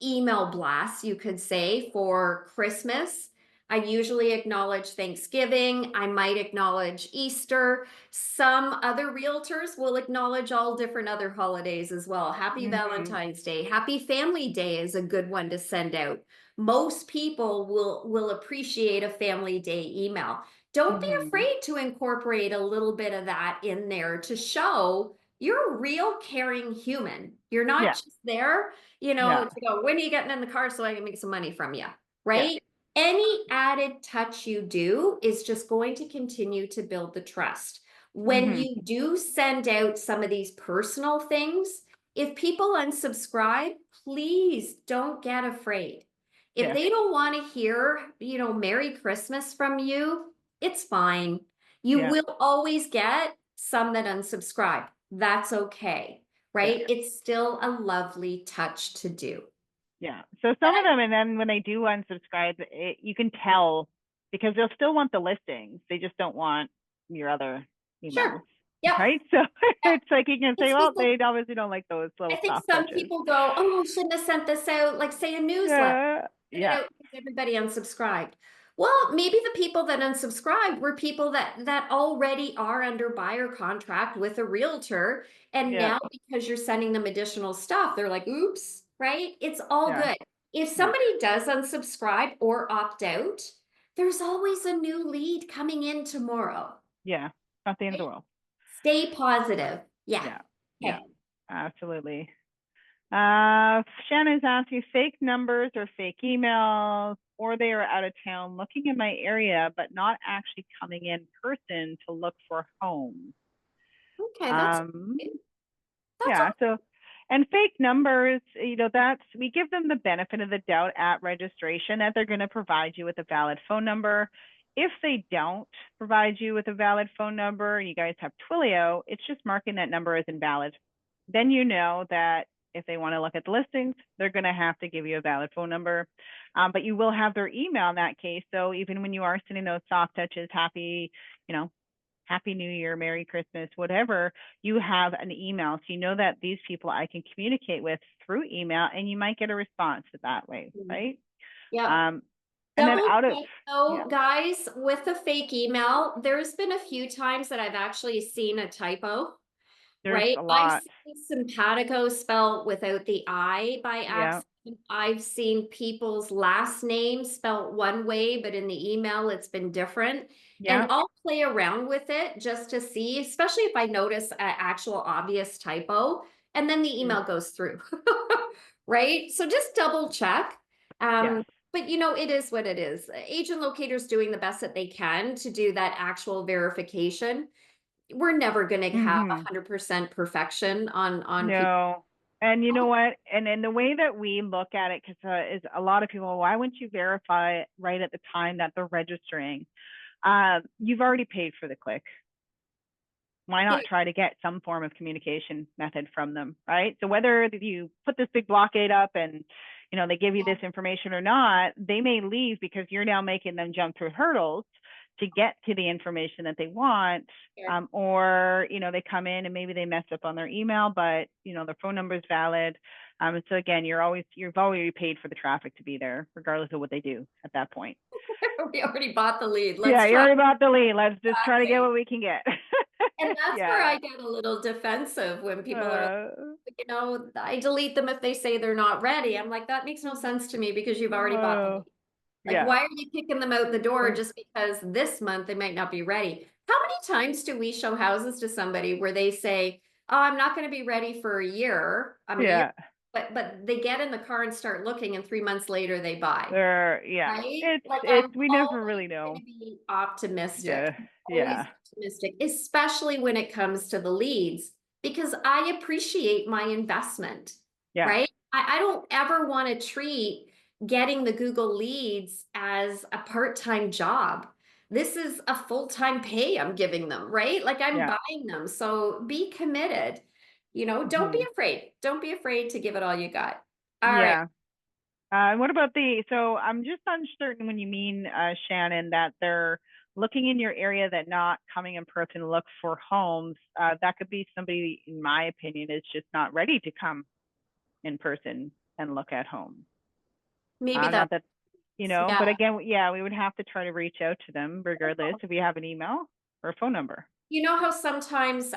email blasts, you could say, for Christmas. I usually acknowledge Thanksgiving. I might acknowledge Easter. Some other realtors will acknowledge all different other holidays as well. Happy Valentine's Day. Happy Family Day is a good one to send out. Most people will appreciate a Family Day email. Don't be afraid to incorporate a little bit of that in there to show you're a real caring human. You're not Yeah. just there, Yeah. to go, when are you getting in the car so I can make some money from you? Yeah. Right? Any added touch you do is just going to continue to build the trust. When Mm-hmm. you do send out some of these personal things, if people unsubscribe, please don't get afraid. If Yeah. they don't want to hear, Merry Christmas from you, it's fine. You Yeah. will always get some that unsubscribe. That's okay, Yeah. right? It's still a lovely touch to do. Yeah. So some of them, and then when they do unsubscribe, you can tell because they'll still want the listings. They just don't want your other emails. Sure. Yep. Right. So Yep. it's like you can say, It's well, people, they obviously don't like those I little think soft some touches. people go, oh, I shouldn't have sent this out, like say a newsletter. Yeah. Sent it Yeah. out because everybody unsubscribed. Well, maybe the people that unsubscribed were people that already are under buyer contract with a realtor. And Yeah. now because you're sending them additional stuff, they're like, oops, right? It's all Yeah. good. If Yeah. somebody does unsubscribe or opt out, there's always a new lead coming in tomorrow. Yeah. Not the end of the Right? world. Stay positive. Yeah. Yeah. Yeah. Okay. Absolutely. Shannon's asking fake numbers or fake emails, or they are out of town looking in my area, but not actually coming in person to look for homes. Okay, that's Um, okay. That's yeah. So, and fake numbers, we give them the benefit of the doubt at registration that they're going to provide you with a valid phone number. if they don't provide you with a valid phone number and you guys have Twilio, it's just marking that number as invalid. Then you know that if they want to look at the listings, they're going to have to give you a valid phone number. But you will have their email in that case. So even when you are sending those soft touches, happy New Year, Merry Christmas, whatever, you have an email. So you know that these people I can communicate with through email, and you might get a response that way, right? Yep. Um, and then Double out of, check though, yeah, guys, with a fake email, there's been a few times that I've actually seen a typo, there's right? a I've lot. seen simpatico spelled without the I by Yeah, accident. I've seen people's last name spelled one way, but in the email it's been different. And yeah. I'll play around with it just to see, especially if I notice an actual obvious typo, and then the Mm, email goes through, right? So just double check. yes. But it is what it is. Agent Locator's doing the best that they can to do that actual verification. We're never going to have Mm-hmm. 100% perfection on people. No. And you know what? And in the way that we look at it, because is a lot of people, why wouldn't you verify it right at the time that they're registering? You've already paid for the click. Why Yeah, not try to get some form of communication method from them, right? So whether you put this big blockade up and they give you this information or not, they may leave because you're now making them jump through hurdles to get to the information that they want. sure. Or they come in and maybe they mess up on their email, but their phone number is valid. So again, you've already paid for the traffic to be there, regardless of what they do at that point. We already bought the lead. Yeah, Let's you try. already bought the lead. Let's just try to get Exactly. what we can get. And that's where Yeah. I get a little defensive when people are Uh, I delete them if they say they're not ready. I'm like, that makes no sense to me because you've already bought the uh, lead. Like, yeah. why are you kicking them out the door just because this month they might not be ready? How many times do we show houses to somebody where they say, "Oh, I'm not going to be ready for a year. I'm a year," Yeah. but they get in the car and start looking, and 3 months later they buy. Yeah. Right? It's Like it's I'm we never always really going know. to be optimistic, Yeah. always Yeah. optimistic, especially when it comes to the leads, because I appreciate my investment, Yeah. right? I don't ever want to treat getting the Google leads as a part-time job. This is a full-time pay I'm giving them, right? Like I'm Yeah. buying them. So be committed. Don't be Hmm. afraid. Don't be afraid to give it all you got. All right. Yeah. What about so I'm just uncertain when you mean, Shannon, that they're looking in your area that not coming in person to look for homes. That could be somebody, in my opinion, is just not ready to come in person and look at homes. Maybe Not that's, that, yeah. but again, yeah, we would have to try to reach out to them regardless if we have an email or a phone number. You know how sometimes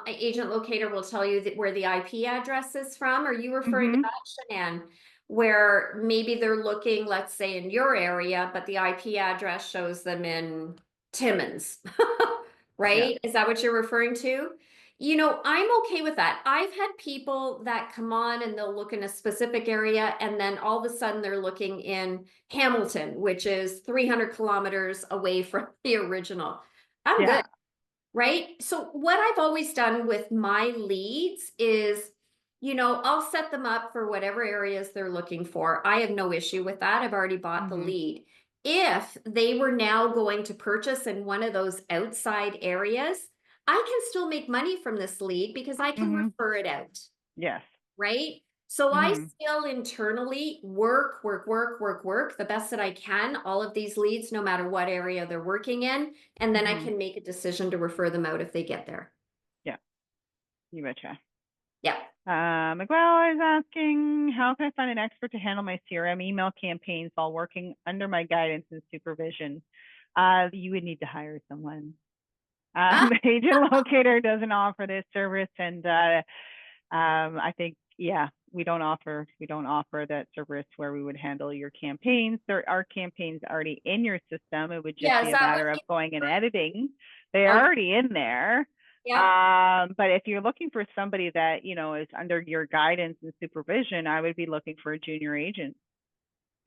Agent Locator will tell you where the IP address is from? Are you referring to Mm-hmm. that, Shanann? Where maybe they're looking, let's say, in your area, but the IP address shows them in Timmins, Yeah. right? Is that what you're referring to? I'm okay with that. I've had people that come on and they'll look in a specific area, and then all of a sudden they're looking in Hamilton, which is 300 kilometers away from the original. I'm good. Yeah. Right? So what I've always done with my leads is, I'll set them up for whatever areas they're looking for. I have no issue with that. I've already bought the Mm-hmm. lead. If they were now going to purchase in one of those outside areas, I can still make money from this lead because I can Mm-hmm. refer it out, Yes. right? So I Mm-hmm. still internally work the best that I can, all of these leads, no matter what area they're working in. And then I Mm-hmm. can make a decision to refer them out if they get there. Yeah. You betcha. Yeah. Miguel is asking, how can I find an expert to handle my CRM email campaigns while working under my guidance and supervision? You would need to hire someone. Ah, Agent Locator doesn't offer this service, and I think, yeah, we don't offer that service where we would handle your campaigns. There are campaigns already in your system. It would just yeah. be Is a that what matter of you going and prefer? editing. They're Okay. already in there. Yep. But if you're looking for somebody that, is under your guidance and supervision, I would be looking for a junior agent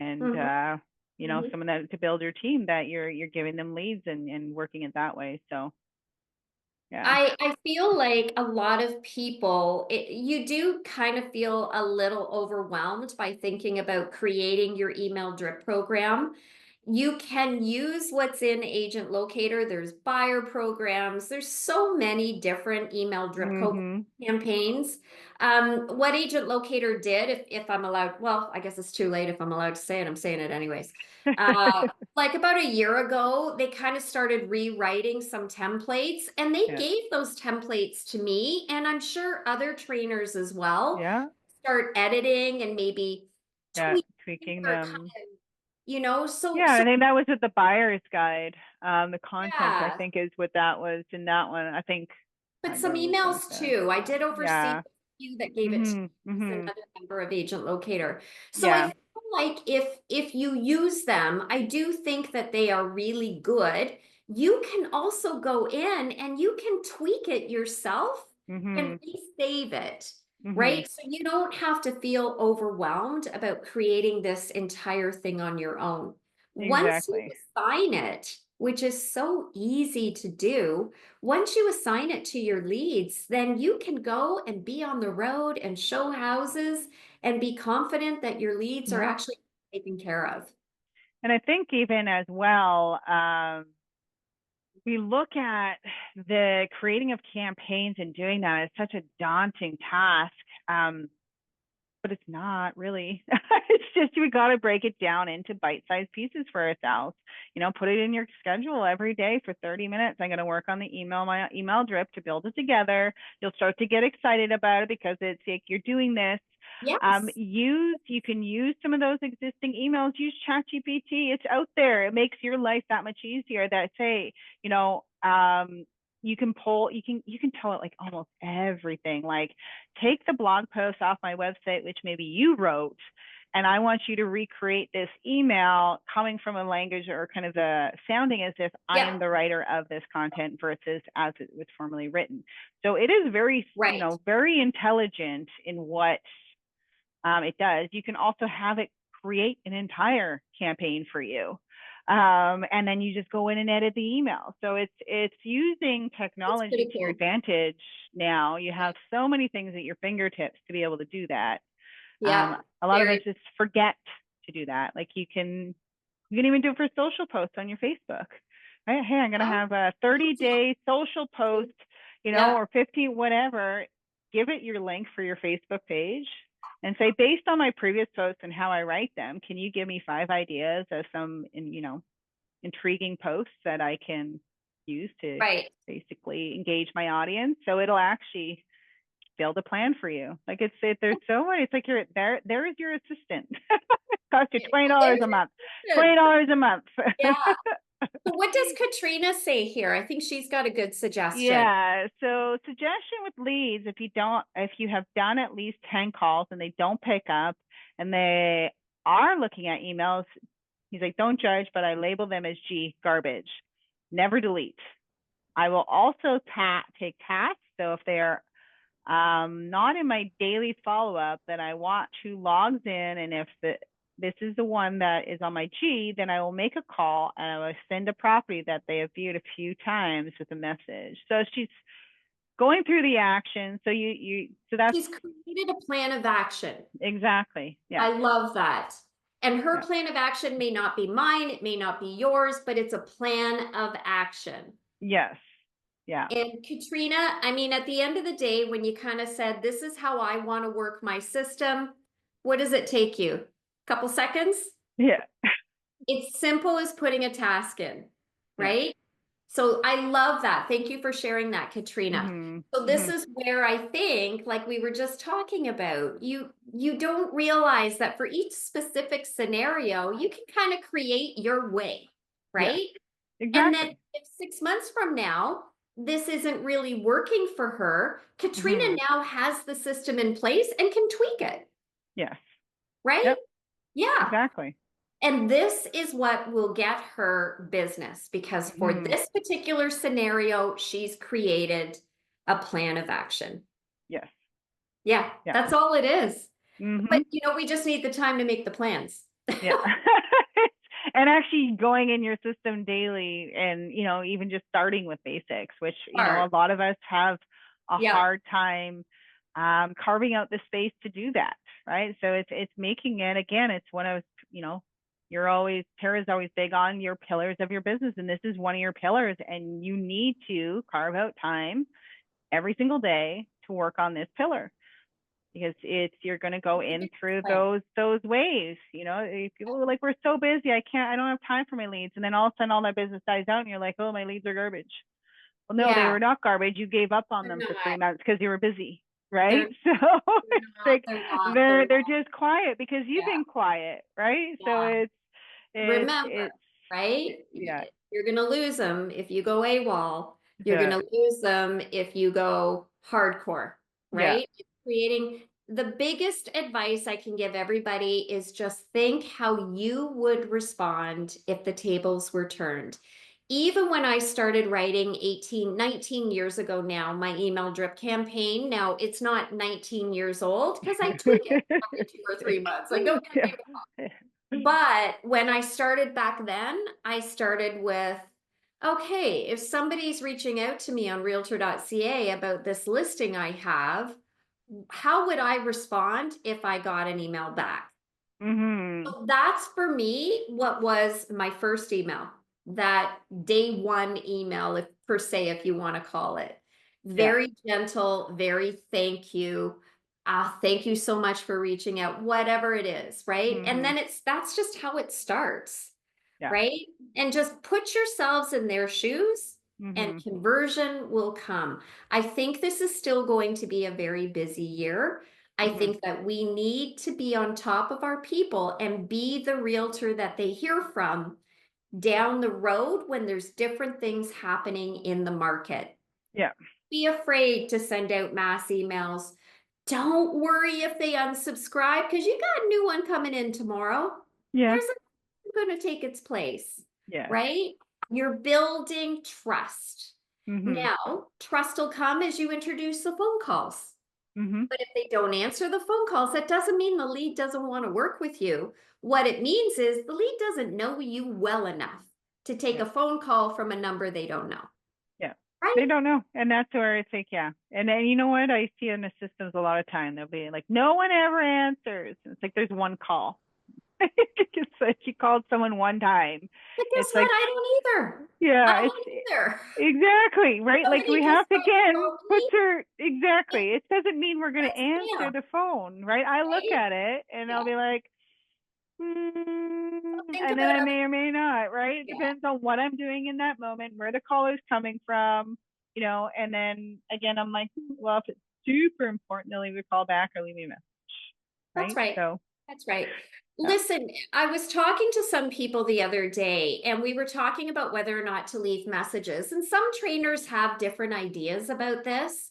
and, Hmm. Hmm. someone that to build your team that you're giving them leads and working it that way. So, yeah. I feel like a lot of people, you do kind of feel a little overwhelmed by thinking about creating your email drip program. You can use what's in Agent Locator. There's buyer programs. There's so many different email drip campaigns. What Agent Locator did, if I'm allowed, well, I guess it's too late if I'm allowed to say it. I'm saying it anyways. Like about a year ago, they kind of started rewriting some templates, and they Yeah. gave those templates to me, and I'm sure other trainers as well Yeah. start editing and maybe Yeah. tweaking Tweaking or kind them. of, you know, so Yeah, I think that was with the buyer's guide. The content, I yeah. think, is what that was in that one. I think But I some go with emails too. I did oversee yeah. a few that gave it to Mhm. another member of Agent Locator. So I Yeah. feel like if you use them, I do think that they are really good. You can also go in and you can tweak it yourself and Mhm. resave it, Mhm. right? So you don't have to feel overwhelmed about creating this entire thing on your own. Once you Exactly. assign it, which is so easy to do, once you assign it to your leads, then you can go and be on the road and show houses and be confident that your leads are Yeah. actually taken care of. And I think even as well, we look at the creating of campaigns and doing that as such a daunting task. But it's not really. It's just we got to break it down into bite-sized pieces for ourselves. Put it in your schedule every day for 30 minutes. I'm going to work on my email drip to build it together. You'll start to get excited about it because it's like you're doing this. Yes, You can use some of those existing emails. Use ChatGPT. It's out there. It makes your life that much easier. That say, you can tell it like almost everything. Like take the blog post off my website, which maybe you wrote, and I want you to recreate this email coming from a language or kind of sounding as if I am yep, the writer of this content versus as it was formerly written. So it is very, right. very intelligent in what it does. You can also have it create an entire campaign for you. And then you just go in and edit the email. So it's using That's technology pretty to your cool. advantage now. You have so many things at your fingertips to be able to do that. Yeah, A lot of us very, just forget to do that. Like you can even do it for social posts on your Facebook. Right? Hey, I'm going to yeah, have a 30-day social post, yeah, or 50, whatever. Give it your link for your Facebook page and say, based on my previous posts and how I write them, can you give me 5 ideas of some, intriguing posts that I can use to right. basically engage my audience? So it'll actually build a plan for you. Like there's so many. It's like you're there. There is your assistant. Cost you $20 Well, there's a month. your $20 question. a month. Yeah. So what does Katrina say here? I think she's got a good suggestion. Yeah. So suggestion with leads, if you have done at least 10 calls and they don't pick up and they are looking at emails, he's like, don't judge, but I label them as garbage. Never delete. I will also take tasks. So if they're not in my daily follow-up, then I watch who logs in, and if this is the one that is on my G, then I will make a call and I will send a property that they have viewed a few times with a message. So she's going through the action. So that's She's created a plan of action. exactly. Yeah. I love that. And her Yeah. plan of action may not be mine, it may not be yours, but it's a plan of action. Yes. Yeah. And Katrina, I mean, at the end of the day, when you kind of said, this is how I want to work my system, what does it take you? A couple seconds? Yeah. It's simple as putting a task in, Yeah. right? So I love that. Thank you for sharing that, Katrina. Mhm. So this Mhm. is where I think, like we were just talking about, you don't realize that for each specific scenario, you can kind of create your way, Yes. right? And then Exactly. if 6 months from now, this isn't really working for her, Katrina Mhm. now has the system in place and can tweak it, Yes. right? Yep. Yeah. Exactly. And this is what will get her business because for Mhm. this particular scenario, she's created a plan of action. Yes. Yeah, Yeah. that's all it is. But Mhm. we just need the time to make the plans. Yeah. And actually going in your system daily and, even just starting with basics, which, a Hard. lot of us have a Yeah. hard time carving out the space to do that. Right. So it's making it again, it's one of, Tara's always big on your pillars of your business, and this is one of your pillars, and you need to carve out time every single day to work on this pillar, because you're going to go in through those waves. People are like, we're so busy, I don't have time for my leads, and then all of a sudden all that business dies out and you're like, oh, my leads are garbage. Well, no, they Yeah, were not garbage. You gave up on they're them for not. 3 months because you were busy, right? They're So they're it's not. like They're not. They're they're not. just quiet because you've Yeah. been quiet, right? So Yeah. Remember, it's right? yeah, You're going to lose them if you go AWOL. You're going the to lose them if you go hardcore, yeah. right? Creating the biggest advice I can give everybody is just think how you would respond if the tables were turned. Even when I started writing 18, 19 years ago now, my email drip campaign, now it's not 19 years old because I tweak it every 2 or 3 months. Like, don't get me Yeah. but when I started back then, I started with, okay, if somebody's reaching out to me on realtor.ca about this listing I have, how would I respond if I got an email back? Mhm. So that's for me what was my first email, that day one email, if per se, if you want to call it. Yeah. Very gentle, very thank you. Thank you so much for reaching out, whatever it is, right? And Mhm. then that's just how it starts, Yeah. right? And just put yourselves in their shoes and Mhm. conversion will come. I think this is still going to be a very busy year. I Mhm. think that we need to be on top of our people and be the realtor that they hear from down the road when there's different things happening in the market. Yeah. Be afraid to send out mass emails. Don't worry if they unsubscribe because you got a new one coming in tomorrow. Yeah. There's going to take its place, Yeah. right? You're building trust. Mhm. Now, trust will come as you introduce the phone calls. Mhm. But if they don't answer the phone calls, that doesn't mean the lead doesn't want to work with you. What it means is the lead doesn't know you well enough to take Yeah. a phone call from a number they don't know, Yeah. They right? don't know. And that's where it's like, yeah. And then you know what? I see in the systems a lot of time. They'll be like, no one ever answers. It's like there's one call. It's like you called someone one time. But guess It's what? like, I don't either. I yeah, don't either. exactly right. Like Somebody we just have to might again call put me. your It, exactly. It doesn't mean we're gonna that's answer spam, the phone, right? I look right? at it and I'll Yeah. be like, So think and then about I other, may or may not, right? It yeah. depends on what I'm doing in that moment, where the call is coming from, and then again, I'm like, well, if it's super important, they'll leave a call back or leave me a message, That's right? right. So, That's right. yeah. Listen, I was talking to some people the other day, and we were talking about whether or not to leave messages. And some trainers have different ideas about this.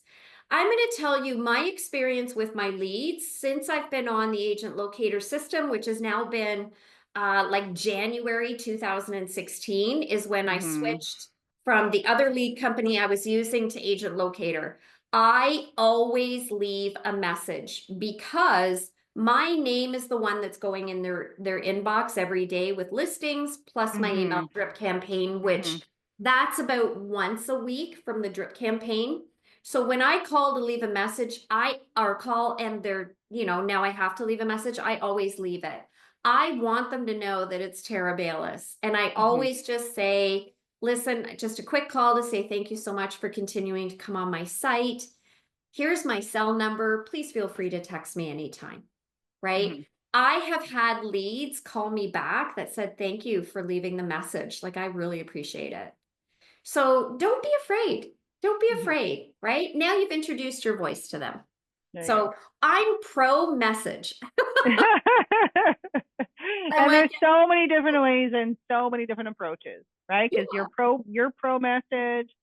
I'm going to tell you my experience with my leads since I've been on the agent locator system, which has now been like January 2016, is when I Mhm. switched from the other lead company I was using to agent locator. I always leave a message because my name is the one that's going in their inbox every day with listings plus my email Mhm. drip campaign, which Mhm. that's about once a week from the drip campaign. So when I call to leave a message, I or call and they're, now I have to leave a message, I always leave it. I want them to know that it's Tara Baylis. And I Mhm. always just say, listen, just a quick call to say thank you so much for continuing to come on my site. Here's my cell number. Please feel free to text me anytime, right? Mhm. I have had leads call me back that said, thank you for leaving the message. Like, I really appreciate it. So don't be afraid. Don't be Mhm. afraid, right? Now you've introduced your voice to them. There you So I'm pro message. go. I And like there's so many different ways and so many different approaches, right? it. Because your pro message.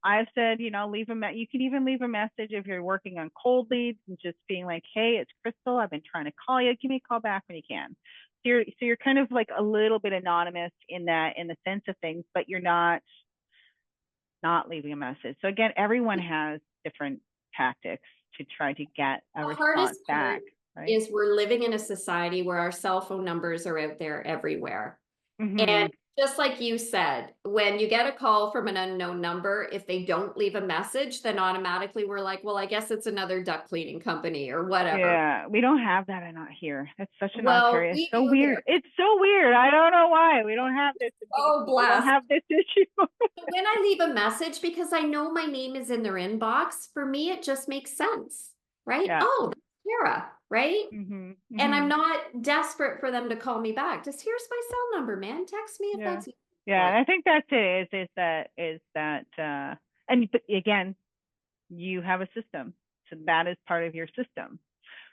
I've said, leave you can even leave a message if you're working on cold leads and just being like, hey, it's Crystal. I've been trying to call you. Give me a call back when you can. So you're kind of like a little bit anonymous in the sense of things, but you're not leaving a message. So again, everyone has different tactics to try to get a The response hardest part back, right? is we're living in a society where our cell phone numbers are out there everywhere. And Mhm. Just like you said, when you get a call from an unknown number, if they don't leave a message, then automatically we're like, well, I guess it's another duck cleaning company or whatever. Yeah, we don't have that in here. That's such an Well, Ontario. It's we so do weird. here. It's so weird. I don't know why we don't have this in Oh, BC. We don't bless. have this issue. When I leave a message, because I know my name is in their inbox, for me, it just makes sense, right? Yeah. Oh, that's Tara, right? Mhm. And I'm Mhm. not desperate for them to call me back. Just here's my cell number, man. Text me if Yeah. that's Yeah, and what. I think that's it. Is that and but again, you have a system. So that is part of your system,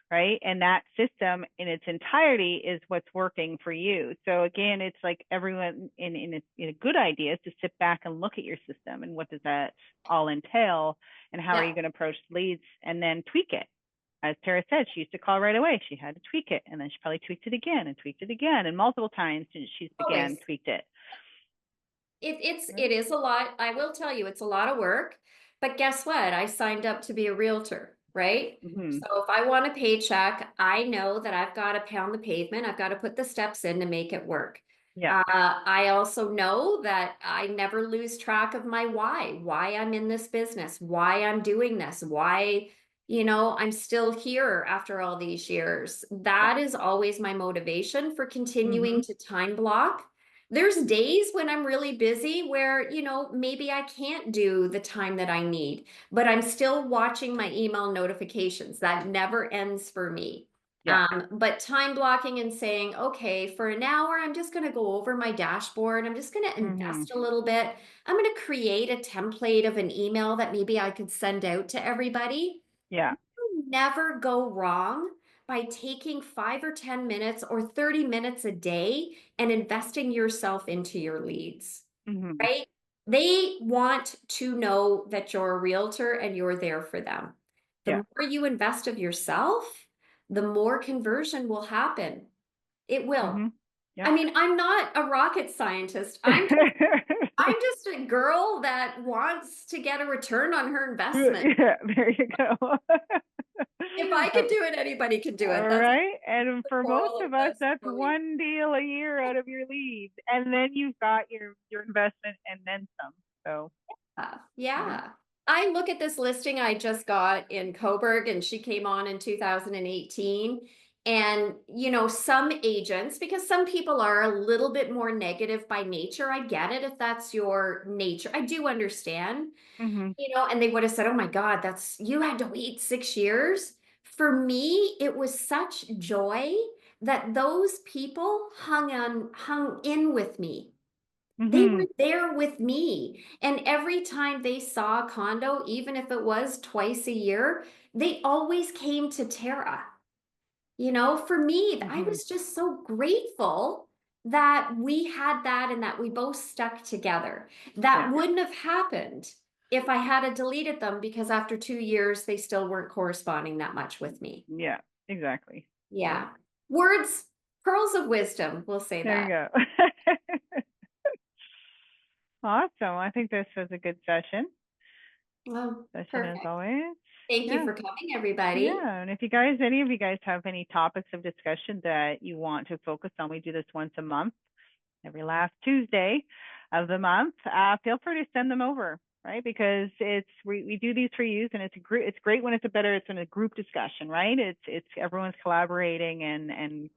right? And that system in its entirety is what's working for you. So again, it's like everyone in a good idea is to sit back and look at your system and what does that all entail and how are you Yeah, going to approach leads and then tweak it. As Tara said, she used to call right away. She had to tweak it and then she probably tweaked it again and multiple times since she's always. again tweaked it. It is a lot. I will tell you, it's a lot of work. But guess what? I signed up to be a realtor, right? Mm-hmm. So if I want a paycheck, I know that I've got to pound the pavement. I've got to put the steps in to make it work. Yeah. I also know that I never lose track of my why I'm in this business, why I'm doing this, why, I'm still here after all these years. Yeah. That is always my motivation for Mm-hmm. continuing to time block. There's days when I'm really busy where, maybe I can't do the time that I need, but I'm still watching my email notifications. That never ends for me. Yeah. But time blocking and saying, okay, for an hour, I'm just going to go over my dashboard. I'm just going to Mm-hmm. invest a little bit. I'm going to create a template of an email that maybe I could send out to everybody. Yeah. You never go wrong by taking 5 or 10 minutes or 30 minutes a day and investing yourself into your leads, Mm-hmm. right? They want to know that you're a realtor and you're there for them. The Yeah. more you invest of yourself, the more conversion will happen. It will. Mm-hmm. I Yep. mean, I'm not a rocket scientist. I'm just a girl that wants to get a return on her investment. Yeah, there you go. If I could do it, anybody could do All it. That's right. And the for most moral of of us, that that's story. one deal a year out of your leads. And then you've got your investment and then some. So yeah. Yeah. I look at this listing I just got in Coburg, and she came on in 2018. And, some agents, because some people are a little bit more negative by nature. I get it if that's your nature. I do understand, Mm-hmm. and they would have said, oh my God, you had to wait 6 years. For me, it was such joy that those people hung in with me. They Mm-hmm. were there with me. And every time they saw a condo, even if it was twice a year, they always came to Tara. For me, I Mm-hmm. was just so grateful that we had that and that we both stuck together. Yeah. That wouldn't have happened if I had deleted them, because after 2 years, they still weren't corresponding that much with me. Yeah. Exactly. Yep. Yeah. Words, pearls of wisdom, we'll say There you that. go. Awesome. I think this was a good Well, session as perfect. always. Thank you Yeah. for coming, everybody. Yeah. And if any of you guys have any topics of discussion that you want to focus on, we do this once a month, every last Tuesday of the month. Feel free to send them over, right? Because we do these for you, and it's great when it's in a group discussion, right? It's everyone's collaborating and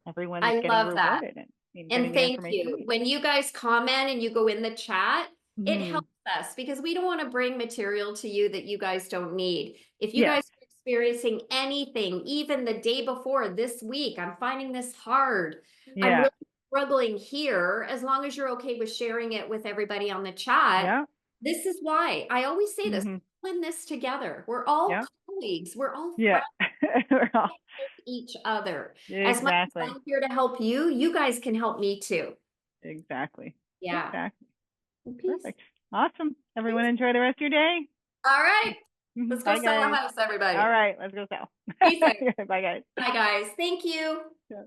everyone's I getting love that. rewarded and getting And the thank information you. they When you guys comment and you go in the chat, it need. helps us because we don't want to bring material to you that you guys don't need. If you Yes. guys are experiencing anything, even the day before this week, I'm finding this hard. I'm Yeah. really struggling here. As long as you're okay with sharing it with everybody on the chat, Yeah. this is why I always say this. Mm-hmm. We're in this together. We're all Yeah. colleagues. We're all Yeah. friends. We're all- Help each other. As much as exactly. I'm here to help you, you guys can help me too. Exactly. Yeah. Exactly. Peace. Perfect. Awesome. Everyone Peace. enjoy the rest of your day. All right. Let's go Bye, sell a guys. house, All everybody. right. Let's go sell. Peace out. Bye, guys. Bye, guys. Thank you. Yeah.